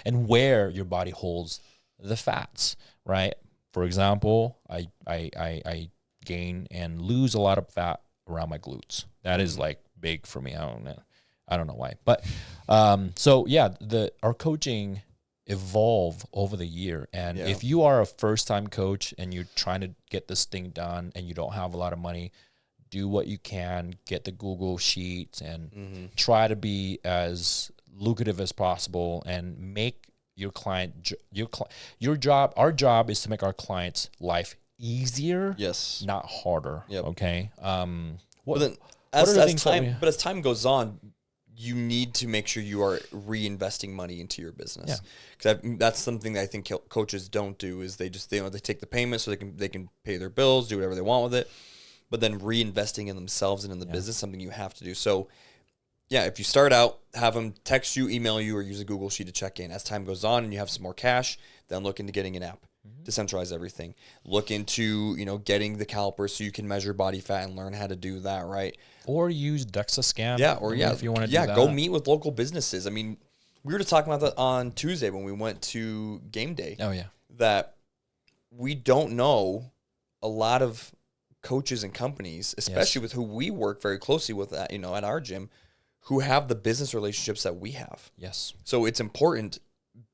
and where your body holds the fats. Right? For example, I gain and lose a lot of fat around my glutes. That is like big for me. I don't know why, but so yeah, our coaching evolve over the year, and if you are a first-time coach and you're trying to get this thing done and you don't have a lot of money, do what you can, get the Google Sheets, and try to be as lucrative as possible, and make your client your job. Our job is to make our client's life easier, Yes, not harder. Yep. Okay. But then as time goes on, you need to make sure you are reinvesting money into your business. Because that's something that I think coaches don't do, is they take the payment so they can pay their bills, do whatever they want with it. But then reinvesting in themselves and in the business, something you have to do. So yeah, if you start out, have them text you, email you, or use a Google Sheet to check in. As time goes on and you have some more cash, then look into getting an app to centralize everything. Look into, getting the calipers so you can measure body fat and learn how to do that, right? Or use DEXA-scan. If you want to do that. Go meet with local businesses. I mean, we were just talking about that on Tuesday when we went to game day. Oh, yeah. That we don't know a lot of coaches and companies, especially with who we work very closely with at our gym, who have the business relationships that we have. Yes. So it's important,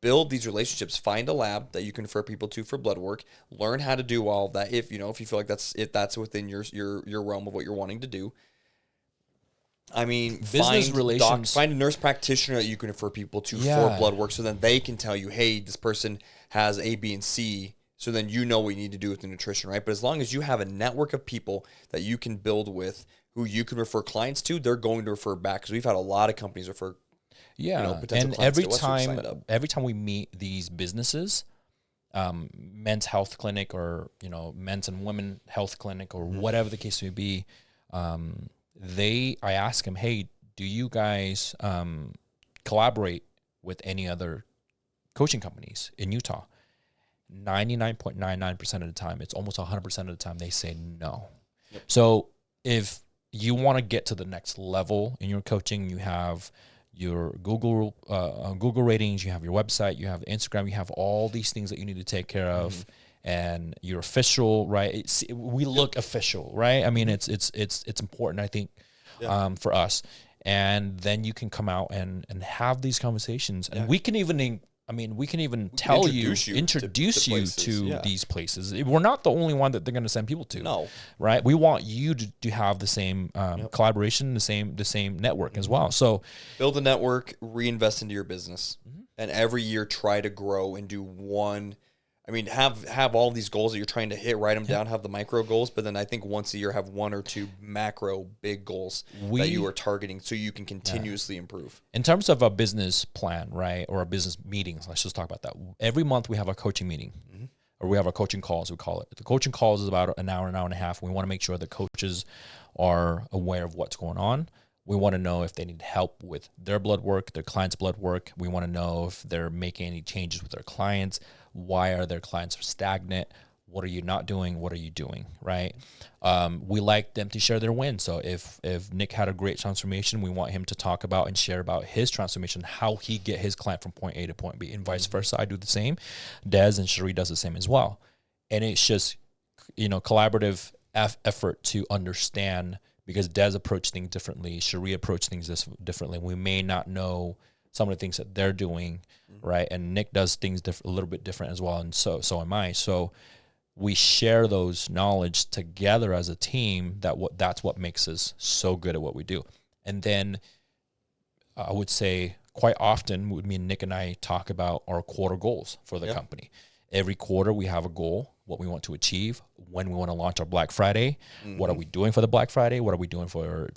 build these relationships, find a lab that you can refer people to for blood work, learn how to do all of that. If you feel like that's within your realm of what you're wanting to do. I mean, business relations. Find a nurse practitioner that you can refer people to for blood work, so then they can tell you, hey, this person has A, B, and C. So then you know what you need to do with the nutrition, right? But as long as you have a network of people that you can build with, who you can refer clients to, they're going to refer back. Because we've had a lot of companies refer, potential clients and every time we meet these businesses, men's health clinic or men's and women health clinic or whatever the case may be, I ask them, hey, do you guys collaborate with any other coaching companies in Utah? 99.99% of the time, it's almost 100% of the time, they say no. Yep. So if you want to get to the next level in your coaching, you have your Google ratings, you have your website, you have Instagram, you have all these things that you need to take care of, and you're official, right? We look official, right? I mean, it's important, I think, for us. And then you can come out and have these conversations, and we can even introduce you to these places. We're not the only one that they're going to send people to. No, right? We want you to have the same collaboration, the same network as well. So build a network, reinvest into your business, and every year try to grow and do one. I mean, have all these goals that you're trying to hit, write them down, have the micro goals, but then I think once a year have one or two macro big goals that you are targeting so you can continuously improve. In terms of a business plan, right, or a business meetings, let's just talk about that. Every month we have a coaching meeting, or we have our coaching calls, we call it. The coaching calls is about an hour and a half. We want to make sure the coaches are aware of what's going on. We want to know if they need help with their blood work, their clients' blood work. We want to know if they're making any changes with their clients. Why are their clients stagnant? What are you not doing? What are you doing, right? We like them to share their wins. So if Nik had a great transformation, we want him to talk about and share about his transformation, how he get his client from point A to point B, and vice versa. I do the same. Des and Cherie does the same as well. And it's just, collaborative effort to understand, because Des approached things differently, Cherie approached things differently. We may not know some of the things that they're doing, right? And Nik does things a little bit different as well, and so am I. So we share those knowledge together as a team. That's what makes us so good at what we do. And then I would say quite often, me and Nik and I talk about our quarter goals for the company. Every quarter we have a goal, what we want to achieve, when we want to launch our Black Friday, what are we doing for the Black Friday, what are we doing for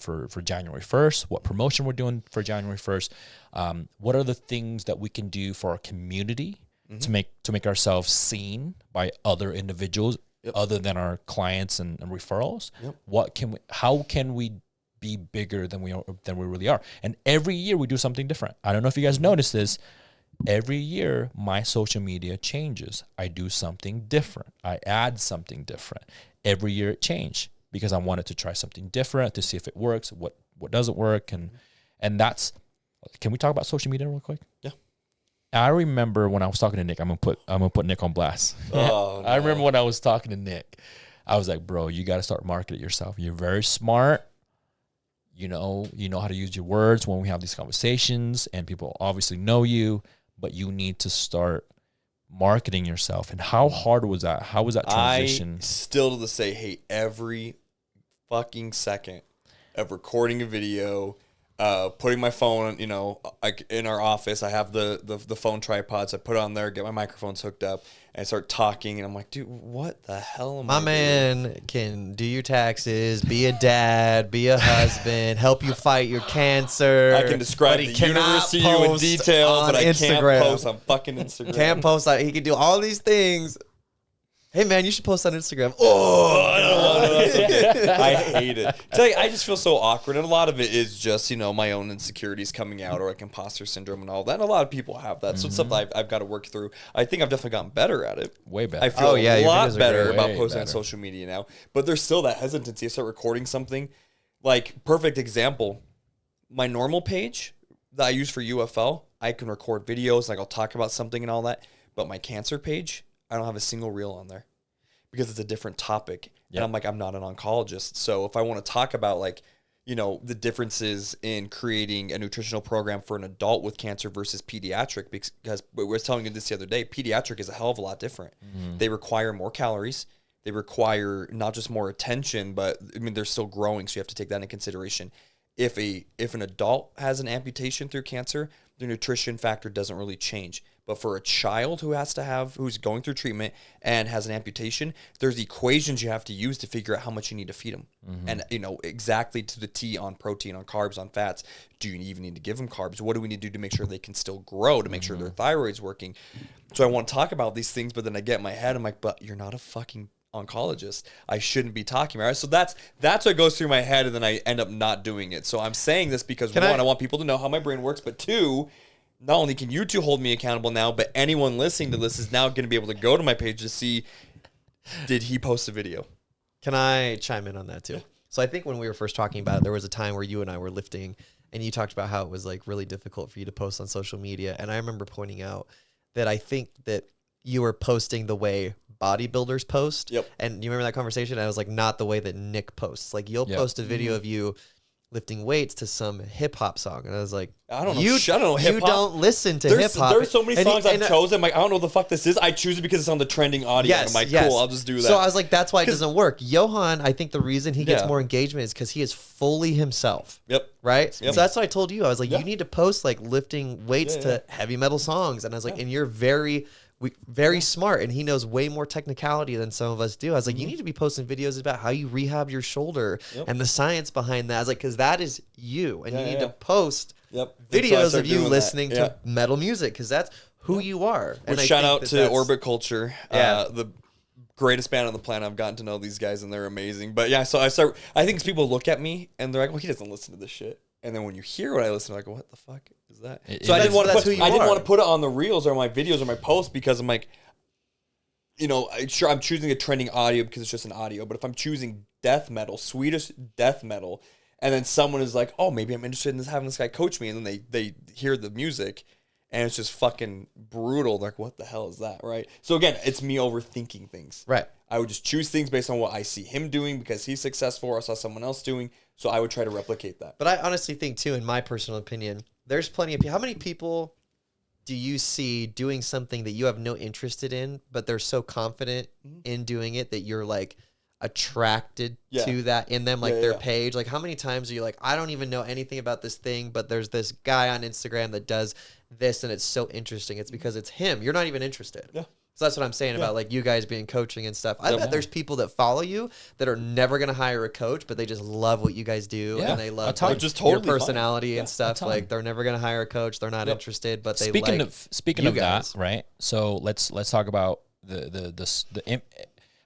January 1st, what promotion we're doing for January 1st, what are the things that we can do for our community to make ourselves seen by other individuals other than our clients and referrals. How can we be bigger than we really are? And every year we do something different. I don't know if you guys notice this. Every year, my social media changes. I do something different. I add something different. Every year it changed because I wanted to try something different to see if it works, what doesn't work. And that's, can we talk about social media real quick? Yeah. I remember when I was talking to Nik, I'm gonna put Nik on blast. Oh, no. I remember when I was talking to Nik, I was like, bro, you got to start marketing yourself. You're very smart. You know how to use your words when we have these conversations, and people obviously know you, but you need to start marketing yourself. And how hard was that? How was that transition? I still to this day hate every fucking second of recording a video, putting my phone, you know, like in our office, I have the phone tripods. I put it on there, get my microphones hooked up, and start talking. And I'm like, dude, what the hell am I doing? My man can do your taxes, be a dad, be a husband, help you fight your cancer. I can describe the universe to you in detail, but I can't post on fucking Instagram. Can't post on. He can do all these things. Hey man, you should post on Instagram. Oh, I hate it. I just feel so awkward, and a lot of it is just, you know, my own insecurities coming out, or like imposter syndrome and all that. And a lot of people have that, so it's stuff I've got to work through. I think I've definitely gotten better at it. Way better. I feel a lot better about posting better on social media now, but there's still that hesitancy. I start recording something, like perfect example, my normal page that I use for UFL, I can record videos, like I'll talk about something and all that, but my cancer page, I don't have a single reel on there because it's a different topic. Yep. And I'm like, I'm not an oncologist. So if I want to talk about, like, you know, the differences in creating a nutritional program for an adult with cancer versus pediatric, because we were telling you this the other day, pediatric is a hell of a lot different. Mm-hmm. They require more calories. They require not just more attention, but I mean, they're still growing. So you have to take that into consideration. If an adult has an amputation through cancer, the nutrition factor doesn't really change. But for a child who's going through treatment and has an amputation, there's equations you have to use to figure out how much you need to feed them. Mm-hmm. And, you know, exactly to the T on protein, on carbs, on fats. Do you even need to give them carbs? What do we need to do to make sure they can still grow, to make sure their thyroid's working? So I want to talk about these things, but then I get in my head, I'm like, but you're not a fucking oncologist. I shouldn't be talking about it. So that's what goes through my head, and then I end up not doing it. So I'm saying this because one, I want people to know how my brain works, but two, not only can you two hold me accountable now, but anyone listening to this is now going to be able to go to my page to see, did he post a video? Can I chime in on that too? So I think when we were first talking about it, there was a time where you and I were lifting, and you talked about how it was like really difficult for you to post on social media. And I remember pointing out that I think that you were posting the way bodybuilders post. Yep. And you remember that conversation? I was like, not the way that Nik posts. Like, you'll post a video of you lifting weights to some hip hop song, and I was like, I don't know. I don't know hip hop. You don't listen to hip hop. There's so many songs I've chosen. I'm like, I don't know what the fuck this is. I choose it because it's on the trending audio. Yes, I'm like, cool, I'll just do that. So I was like, that's why it doesn't work. Johan, I think the reason he gets more engagement is because he is fully himself. Yep. Right? Yep. So that's what I told you. I was like, you need to post like lifting weights to heavy metal songs. And I was like, and you're very smart, and he knows way more technicality than some of us do. I was like, you need to be posting videos about how you rehab your shoulder and the science behind that. I was like, because that is you, and you need to post videos of you listening to metal music, because that's who you are. And shout out to Orbit Culture, the greatest band on the planet. I've gotten to know these guys, and they're amazing. But yeah, so I think people look at me and they're like, well, he doesn't listen to this shit. And then when you hear what I listen to, like, what the fuck is that? So I didn't want to put it on the reels or my videos or my posts, because I'm like, you know, sure, I'm choosing a trending audio because it's just an audio. But if I'm choosing death metal, Swedish death metal, and then someone is like, oh, maybe I'm interested in having this guy coach me, and then they hear the music, and it's just fucking brutal. They're like, what the hell is that, right? So again, it's me overthinking things. Right. I would just choose things based on what I see him doing because he's successful, or I saw someone else doing. So I would try to replicate that. But I honestly think, too, in my personal opinion, there's plenty of people. How many people do you see doing something that you have no interest in, but they're so confident in doing it that you're like attracted to that in them, like their page? Like, how many times are you like, I don't even know anything about this thing, but there's this guy on Instagram that does this and it's so interesting. It's because it's him. You're not even interested. Yeah. So that's what I'm saying about like you guys being coaching and stuff. I bet there's people that follow you that are never going to hire a coach, but they just love what you guys do and they love like, just your personality and stuff. Like, they're never going to hire a coach. They're not interested, but they speaking of that, right? So let's talk about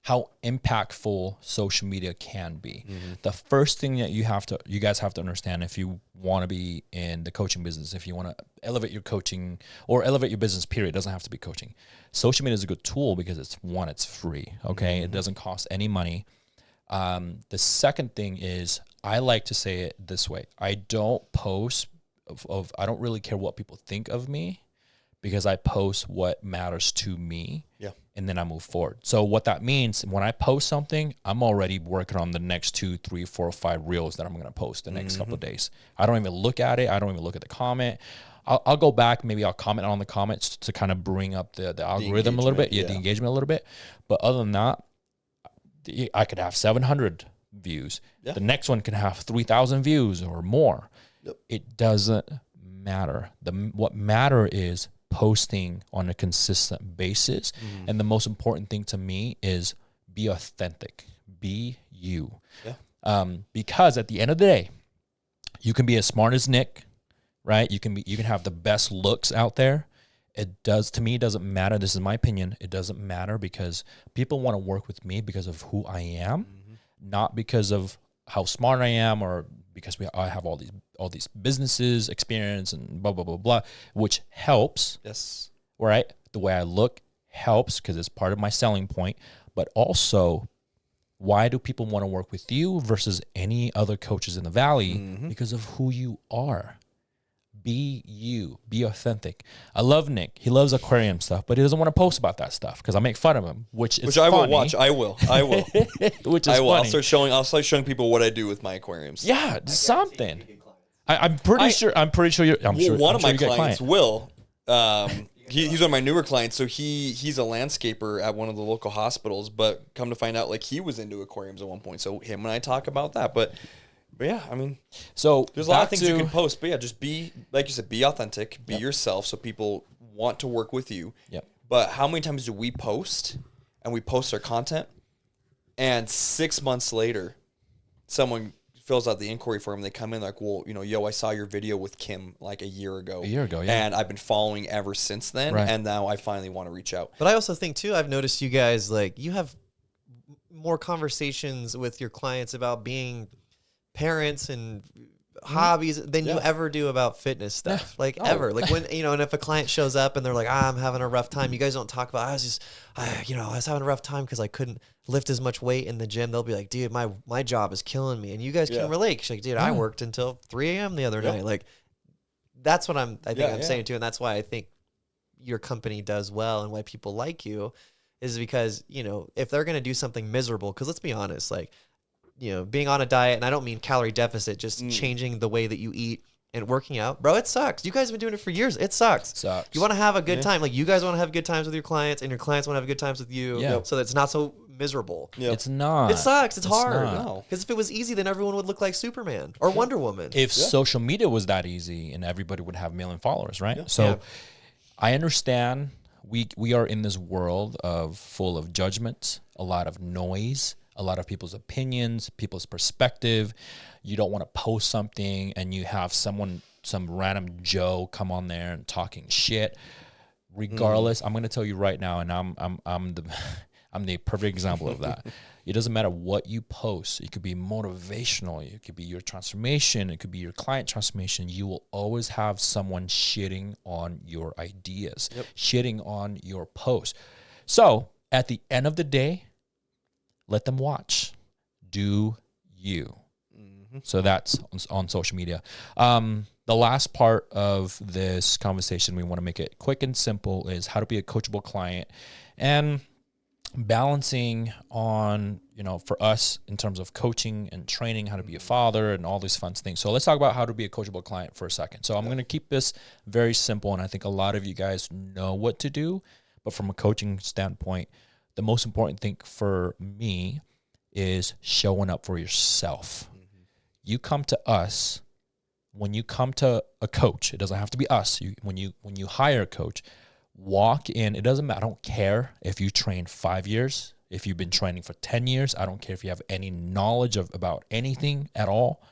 how impactful social media can be. Mm-hmm. The first thing that you guys have to understand, if you want to be in the coaching business, if you want to elevate your coaching or elevate your business, period, it doesn't have to be coaching. Social media is a good tool because it's free. Okay. Mm-hmm. It doesn't cost any money. The second thing is, I like to say it this way. I don't post I don't really care what people think of me, because I post what matters to me. Yeah. And then I move forward. So what that means, when I post something, I'm already working on the next 2, 3, 4, 5 reels that I'm going to post the next couple of days. I don't even look at it. I don't even look at the comment. I'll go back. Maybe I'll comment on the comments to kind of bring up the algorithm a little bit. The engagement a little bit. But other than that, I could have 700 views. Yeah. The next one can have 3,000 views or more. Yep. It doesn't matter. What matter is posting on a consistent basis. And the most important thing to me is be authentic. Be you. Yeah. Because at the end of the day, you can be as smart as Nik, right? You can have the best looks out there. To me, it doesn't matter. This is my opinion. It doesn't matter because people want to work with me because of who I am, not because of how smart I am or because I have all these businesses experience and blah, blah, blah, blah, which helps. Yes. Right? The way I look helps because it's part of my selling point. But also, why do people want to work with you versus any other coaches in the Valley? Because of who you are. Be you. Be authentic. I love Nik. He loves aquarium stuff, but he doesn't want to post about that stuff because I make fun of him, which is I funny. will watch. I will. Which is I will. Funny. I'll start showing people what I do with my aquariums. Yeah, something. I'm pretty sure. I'm sure. One of my you get clients will. He's one of my newer clients, so he's a landscaper at one of the local hospitals. But come to find out, like he was into aquariums at one point. So him and I talk about that. But yeah, I mean, so there's a lot of things you can post. But yeah, just be, like you said, be authentic, be yourself, so people want to work with you. Yep. But how many times do we post and we post our content, and 6 months later, someone fills out the inquiry form. They come in like, well, yo, I saw your video with Kim like a year ago. Yeah. And I've been following ever since then. Right. And now I finally want to reach out. But I also think too, I've noticed you guys, like, you have more conversations with your clients about being parents and hobbies than you ever do about fitness stuff. Like ever. Like when, and if a client shows up and they're like, I'm having a rough time, you guys don't talk about, I was having a rough time because I couldn't lift as much weight in the gym. They'll be like, dude, my job is killing me. And you guys can relate. She's like, dude, I worked until 3 a.m. the other night. Like, that's what I'm saying too. And that's why I think your company does well and why people like you is because, if they're going to do something miserable, because let's be honest, like, being on a diet, and I don't mean calorie deficit, just changing the way that you eat and working out, bro, it sucks. You guys have been doing it for years. It sucks. Sucks. You want to have a good time. Like, you guys want to have good times with your clients, and your clients want to have good times with you. So that it's not so miserable. It's not. It sucks. It's hard. No. Because if it was easy, then everyone would look like Superman or Wonder Woman. If social media was that easy and everybody would have 1 million followers, right? So I understand we are in this world full of judgments, a lot of noise, a lot of people's opinions, people's perspective. You don't want to post something and you have some random Joe come on there and talking shit. Regardless, I'm going to tell you right now, and I'm the perfect example of that. It doesn't matter what you post. It could be motivational. It could be your transformation. It could be your client transformation. You will always have someone shitting on your ideas, shitting on your post. So at the end of the day, let them watch. Do you. So that's on social media. The last part of this conversation, we want to make it quick and simple, is how to be a coachable client and balancing on, for us in terms of coaching and training, how to be a father and all these fun things. So let's talk about how to be a coachable client for a second. So I'm going to keep this very simple, and I think a lot of you guys know what to do, but from a coaching standpoint, the most important thing for me is showing up for yourself. You come to us, when you come to a coach, it doesn't have to be us. When you hire a coach, walk in. It doesn't matter. I don't care if you train 5 years, if you've been training for 10 years. I don't care if you have any knowledge about anything at all.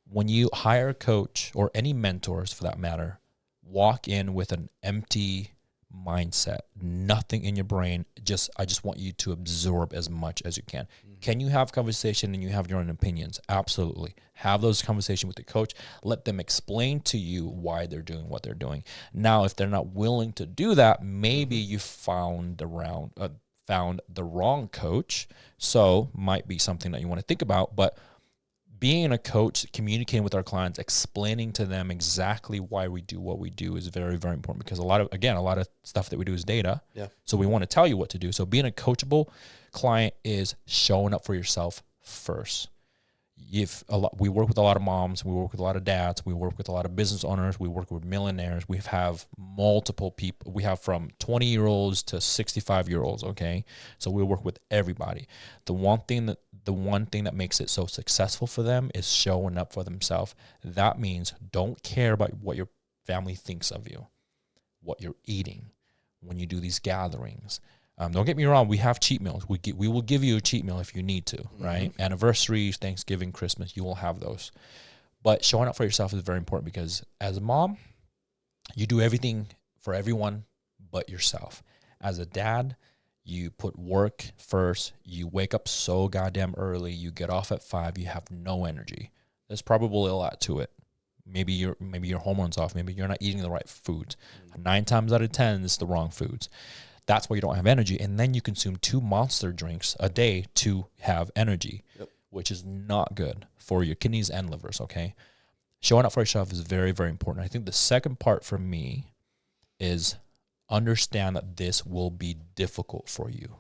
When you hire a coach or any mentors for that matter, walk in with an empty mindset, nothing in your brain. I just want you to absorb as much as you can. Can you have conversation and you have your own opinions? Absolutely. Have those conversations with the coach. Let them explain to you why they're doing what they're doing. Now, if they're not willing to do that, maybe you found the wrong coach. So might be something that you want to think about. But being a coach, communicating with our clients, explaining to them exactly why we do what we do is very, very important, because a lot of stuff that we do is data. Yeah. So we want to tell you what to do. So being a coachable client is showing up for yourself first. we work with a lot of moms, we work with a lot of dads, we work with a lot of business owners, we work with millionaires. We have multiple people. We have from 20-year-olds to 65-year-olds. Okay, so we work with everybody. The one thing that makes it so successful for them is showing up for themselves. That means don't care about what your family thinks of you, what you're eating when you do these gatherings. Don't get me wrong. We have cheat meals. We will give you a cheat meal if you need to, right? Anniversaries, Thanksgiving, Christmas, you will have those. But showing up for yourself is very important because as a mom, you do everything for everyone but yourself. As a dad, you put work first. You wake up so goddamn early. You get off at 5. You have no energy. There's probably a lot to it. Maybe your hormones off. Maybe you're not eating the right foods. 9 times out of 10, it's the wrong foods. That's why you don't have energy. And then you consume 2 monster drinks a day to have energy, which is not good for your kidneys and livers, okay? Showing up for yourself is very, very important. I think the second part for me is understand that this will be difficult for you.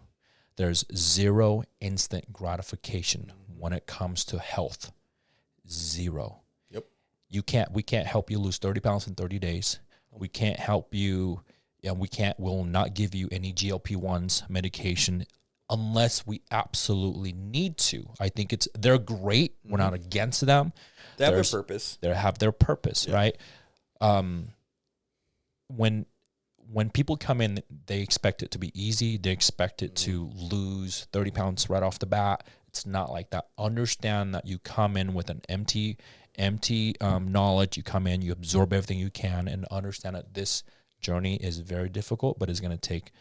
There's zero instant gratification when it comes to health. Zero. We can't help you lose 30 pounds in 30 days. We can't help you. We'll not give you any GLP-1s medication unless we absolutely need to. I think they're great. We're not against them. They have their purpose. They have their purpose, right? When people come in, they expect it to be easy. They expect it to lose 30 pounds right off the bat. It's not like that. Understand that you come in with an empty knowledge. You come in, you absorb everything you can, and understand that this journey is very difficult, but it's going to take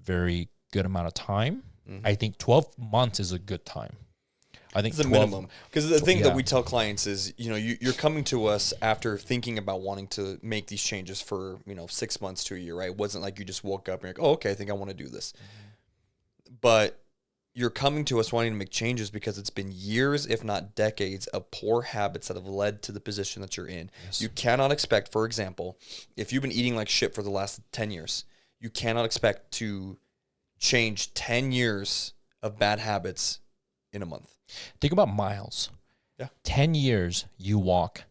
very good amount of time. I think 12 months is a good time. I think it's a minimum. Because the thing that we tell clients is, you're coming to us after thinking about wanting to make these changes for, 6 months to a year, right? It wasn't like you just woke up and you're like, oh, okay, I think I want to do this. But you're coming to us wanting to make changes because it's been years, if not decades, of poor habits that have led to the position that you're in. Yes. You cannot expect, for example, if you've been eating like shit for the last 10 years, you cannot expect to change 10 years of bad habits in a month. Think about miles. 10 years you walk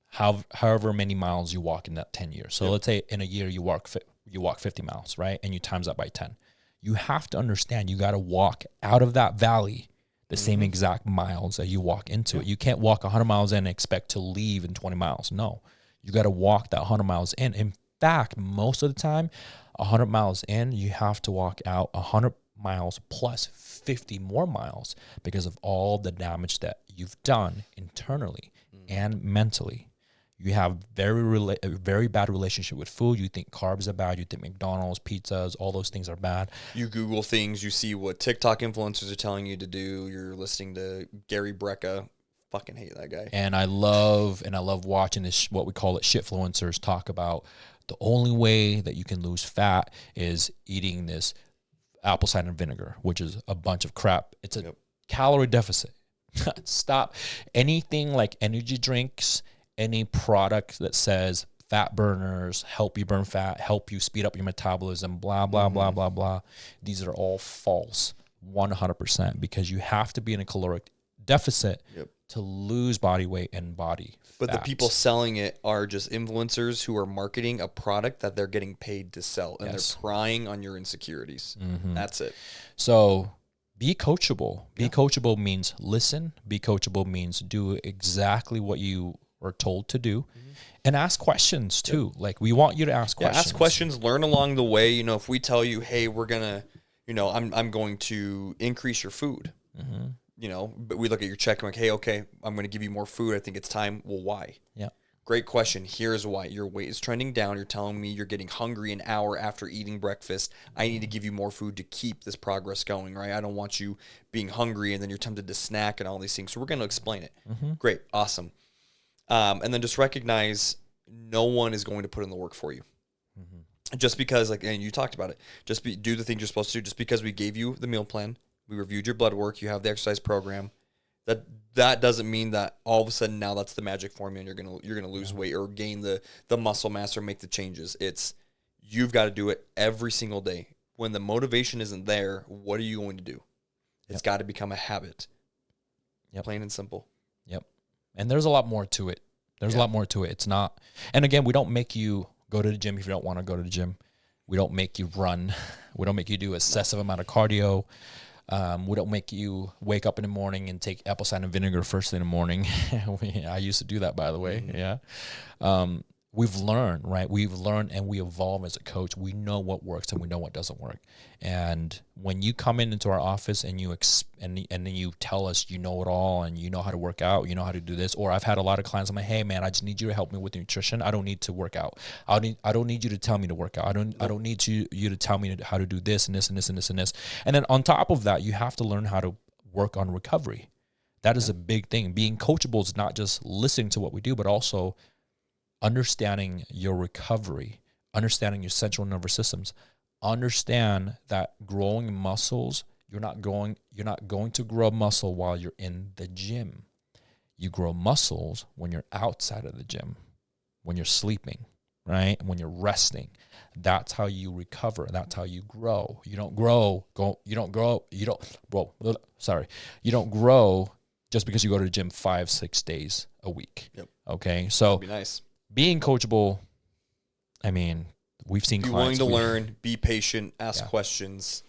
however many miles you walk in that 10 years. So let's say in a year you walk 50 miles, right? And you times that by 10. You have to understand you got to walk out of that valley the same exact miles that you walk into it. You can't walk 100 miles in and expect to leave in 20 miles. No, you got to walk that 100 miles in. In fact, most of the time, 100 miles in, you have to walk out 100 miles plus 50 more miles because of all the damage that you've done internally and mentally. You have a very bad relationship with food. You think carbs are bad. You think McDonald's, pizzas, all those things are bad. You Google things. You see what TikTok influencers are telling you to do. You're listening to Gary Brecka. Fucking hate that guy. And I love watching this, what we call it, shitfluencers talk about the only way that you can lose fat is eating this apple cider vinegar, which is a bunch of crap. It's a calorie deficit. Stop. Anything like energy drinks, any product that says fat burners, help you burn fat, help you speed up your metabolism, blah, blah, blah, blah, blah. These are all false, 100%, because you have to be in a caloric deficit to lose body weight and body But fats. the people selling it are just influencers who are marketing a product that they're getting paid to sell, and they're prying on your insecurities. That's it. So be coachable. Be coachable means listen. Be coachable means do exactly what you are told to do, and ask questions too. Like, we want you to ask questions. Ask questions, learn along the way. If we tell you, hey, we're gonna, I'm going to increase your food, but we look at your check and like, hey, okay, I'm going to give you more food. I think it's time. Well, why? Yeah. Great question. Here's why. Your weight is trending down. You're telling me you're getting hungry an hour after eating breakfast. I need to give you more food to keep this progress going, right? I don't want you being hungry and then you're tempted to snack and all these things. So we're going to explain it. Great. Awesome. And then just recognize no one is going to put in the work for you. Just because, and you talked about it, do the things you're supposed to do. Just because we gave you the meal plan, we reviewed your blood work, you have the exercise program, that doesn't mean that all of a sudden now that's the magic formula and you're gonna lose weight or gain the muscle mass or make the changes. It's, you've got to do it every single day. When the motivation isn't there, what are you going to do? It's got to become a habit. Plain and simple. Yep. And there's a lot more to it. There's a lot more to it. It's not, and again, we don't make you go to the gym if you don't want to go to the gym. We don't make you run. We don't make you do excessive amount of cardio. We don't make you wake up in the morning and take apple cider vinegar first thing in the morning. I used to do that, by the way. Yeah. We've learned, right? We've learned and we evolve as a coach. We know what works and we know what doesn't work. And when you come into our office and you and then you tell us you know it all and you know how to work out, you know how to do this, or I've had a lot of clients, I'm like, hey man, I just need you to help me with nutrition. I don't need to work out. I don't need you to tell me to work out. I don't need you to tell me how to do this and this and this and this and this. And then on top of that, you have to learn how to work on recovery. That is a big thing. Being coachable is not just listening to what we do, but also understanding your recovery, understanding your central nervous systems. Understand that growing muscles, you're not going to grow muscle while you're in the gym. You grow muscles when you're outside of the gym, when you're sleeping, right? When you're resting. That's how you recover. That's how you grow. You don't grow just because you go to the gym 5-6 days a week. Yep. Okay. So that'd be nice. Being coachable, I mean, we've seen clients. Be willing to learn, be patient, ask questions,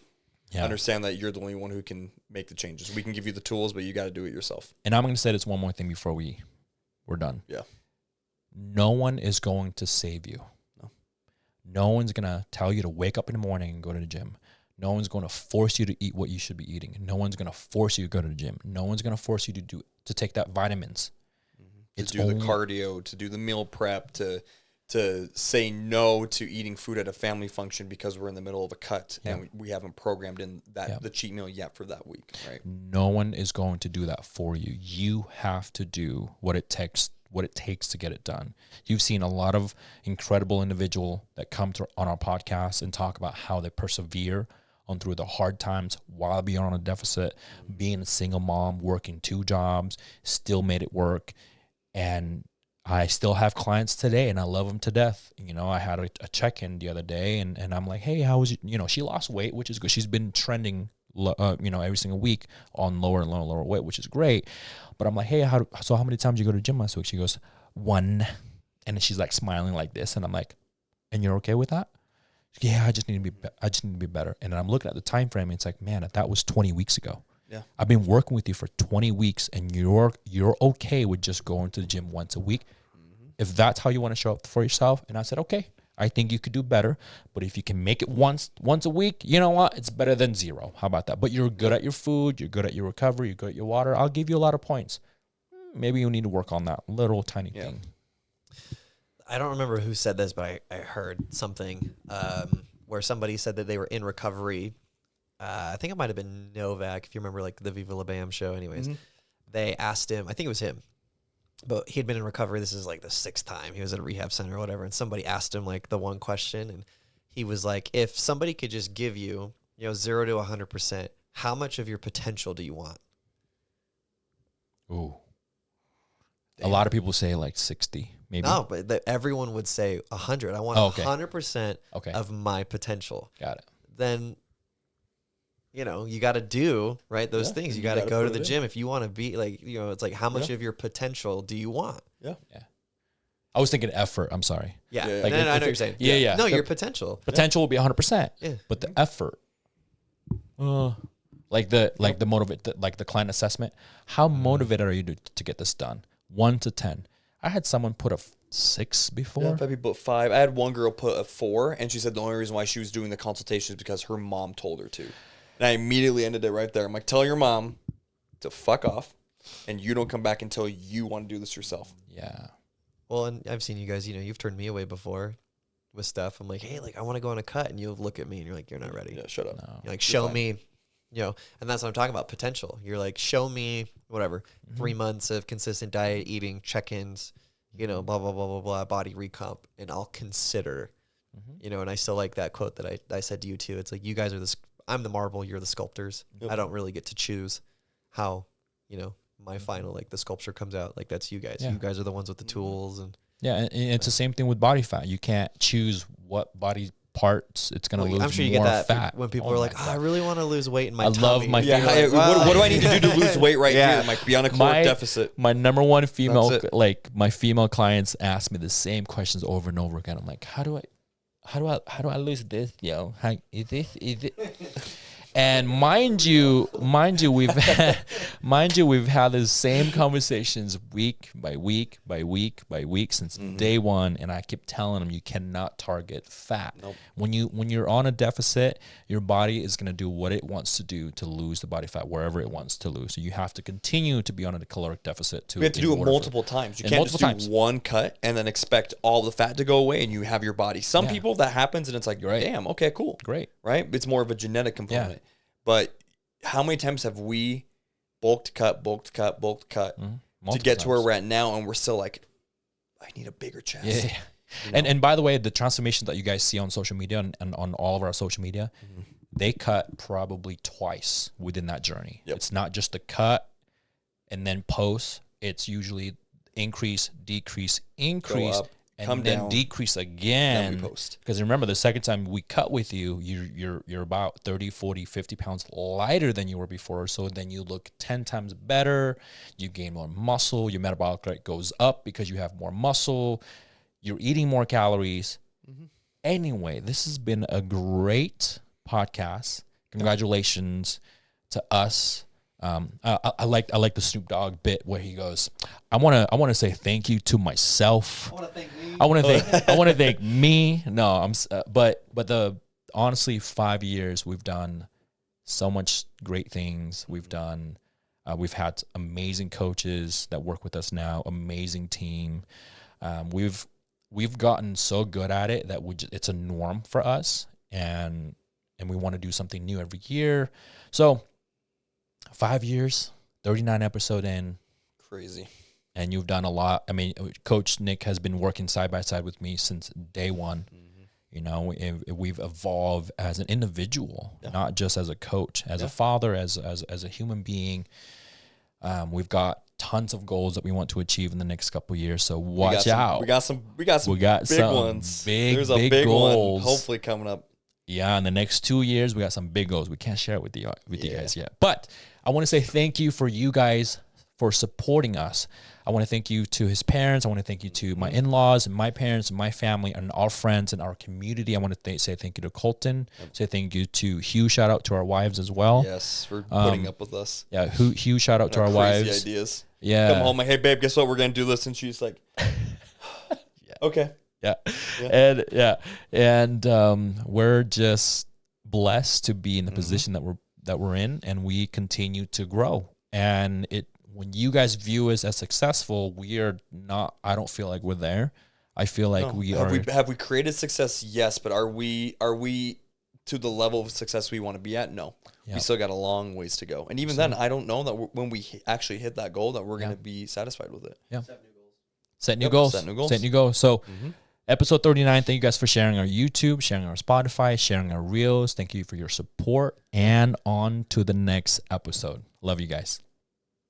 understand that you're the only one who can make the changes. We can give you the tools, but you got to do it yourself. And I'm going to say this one more thing before we're done. Yeah. No one is going to save you. No one's going to tell you to wake up in the morning and go to the gym. No one's going to force you to eat what you should be eating. No one's going to force you to go to the gym. No one's going to force you to take that vitamins. To do the cardio, to do the meal prep, to say no to eating food at a family function because we're in the middle of a cut and we haven't programmed in that the cheat meal yet for that week, right? No one is going to do that for you. You have to do what it takes to get it done. You've seen a lot of incredible individuals that come on our podcast and talk about how they persevere on through the hard times while being on a deficit, being a single mom, working 2 jobs, still made it work. And I still have clients today and I love them to death. You know, I had a check-in the other day and I'm like, hey, how was it? You know, she lost weight, which is good. She's been trending, every single week on lower and lower weight, which is great. But I'm like, hey, how many times you go to the gym last week? She goes, 1. And then she's like smiling like this. And I'm like, and you're okay with that? Yeah, I just need to be better. And then I'm looking at the time frame and it's like, man, that was 20 weeks ago. Yeah. I've been working with you for 20 weeks and you're okay with just going to the gym once a week. Mm-hmm. If that's how you want to show up for yourself. And I said, okay, I think you could do better. But if you can make it once a week, you know what? It's better than 0. How about that? But you're good at your food. You're good at your recovery. You're good at your water. I'll give you a lot of points. Maybe you need to work on that little tiny thing. I don't remember who said this, but I heard something where somebody said that they were in recovery. I think it might have been Novak, if you remember, like the Viva La Bam show. Anyways, they asked him, I think it was him, but he had been in recovery. This is like the 6th time he was at a rehab center or whatever. And somebody asked him like the one question, and he was like, if somebody could just give you, 0 to 100%, how much of your potential do you want? Ooh. Damn. A lot of people say like 60, maybe. No, but everyone would say 100. I want 100% of my potential. Got it. Then, you got to do, right, those things. You got to go to the gym if you want to be like, it's like, how much of your potential do you want? Yeah. I was thinking effort. I'm sorry. Yeah. Like I know what you're saying. Yeah. No, your potential. Potential will be 100%. Yeah. But the effort, like the motivate, like the client assessment, how motivated are you to get this done? 1 to 10. I had someone put a 6 before. Yeah, probably put 5. I had one girl put a 4, and she said the only reason why she was doing the consultation is because her mom told her to. And I immediately ended it right there. I'm like, tell your mom to fuck off, and you don't come back until you want to do this yourself. Yeah. Well, and I've seen you guys, you've turned me away before with stuff. I'm like, hey, like I want to go on a cut, and you'll look at me and you're like, you're not ready. Yeah, shut up. No. You're like, show me, and that's what I'm talking about, potential. You're like, show me whatever, 3 months of consistent diet, eating, check-ins, blah, blah, blah, blah, blah, body recomp, and I'll consider, and I still like that quote that I said to you too. It's like, you guys are I'm the marble, you're the sculptors. Yep. I don't really get to choose how, my final, like the sculpture comes out. Like that's you guys. Yeah. You guys are the ones with the tools. And it's the same thing with body fat. You can't choose what body parts. It's gonna lose I'm sure you more get that fat. when people Oh are my like, God. I really want to lose weight in my I tummy. love my Yeah, female. what do I need to do to lose weight right Yeah. here? Like be on a caloric deficit. My number one female, That's it. like my female clients ask me the same questions over and over again. I'm like, how do I lose this, yo? How, is it? And mind you, we've had the same conversations week by week since day one, and I keep telling them you cannot target fat. Nope. When you're on a deficit, your body is going to do what it wants to do to lose the body fat wherever it wants to lose. So you have to continue to be on a caloric deficit to. We have to do it multiple times. You can't just do one cut and then expect all the fat to go away and you have your body. Some people that happens and it's like, damn, okay, cool, great, right? It's more of a genetic component. But how many times have we bulked cut to get to where we're at now, and we're still like, I need a bigger chest. Yeah. You know? And by the way, the transformation that you guys see on social media and on all of our social media, they cut probably twice within that journey. Yep. It's not just a cut and then post. It's usually increase, decrease, increase, up, and come then down, decrease again. then we post. Because remember, the second time we cut with you, you're about 30, 40, 50 pounds lighter than you were before. So then you look 10 times better. You gain more muscle. Your metabolic rate goes up because you have more muscle. You're eating more calories. Anyway, this has been a great podcast. Congratulations to us. I like the Snoop Dogg bit where he goes, I want to say thank you to myself. I want to thank me. I want to thank me. No, but honestly, 5 years we've done so much great things. We've had amazing coaches that work with us now, amazing team. We've gotten so good at it that it's a norm for us, and we want to do something new every year. So 5 years, 39 episode in. Crazy. And you've done a lot. I mean, Coach Nik has been working side by side with me since day one. You know, we've evolved as an individual, not just as a coach, as a father, as a human being. We've got tons of goals that we want to achieve in the next couple of years. So watch out. We got some big ones. There's a big goals. one hopefully coming up. Yeah, in the next 2 years, we got some big goals. We can't share it with you guys yet. But I want to say thank you for you guys for supporting us. I want to thank you to his parents. I want to thank you to my in-laws and my parents and my family and our friends and our community. I want to say thank you to Colton. Say thank you to Hugh. Shout out to our wives as well. Yes, for putting up with us. Yeah, Hugh. Shout out to our wives. Crazy ideas. Yeah. Come home, like, hey babe, guess what? We're gonna do this, and she's like, okay. Yeah. And we're just blessed to be in the position that we're in, and we continue to grow. And when you guys view us as successful, we are not. I don't feel like we're there. I feel like Have we created success? Yes, but are we to the level of success we want to be at? No. We still got a long ways to go. And even then, I don't know that when we actually hit that goal that we're going to be satisfied with it. Yeah. Set new goals. So episode 39, thank you guys for sharing our YouTube, sharing our Spotify, sharing our Reels. Thank you for your support. And on to the next episode. Love you guys.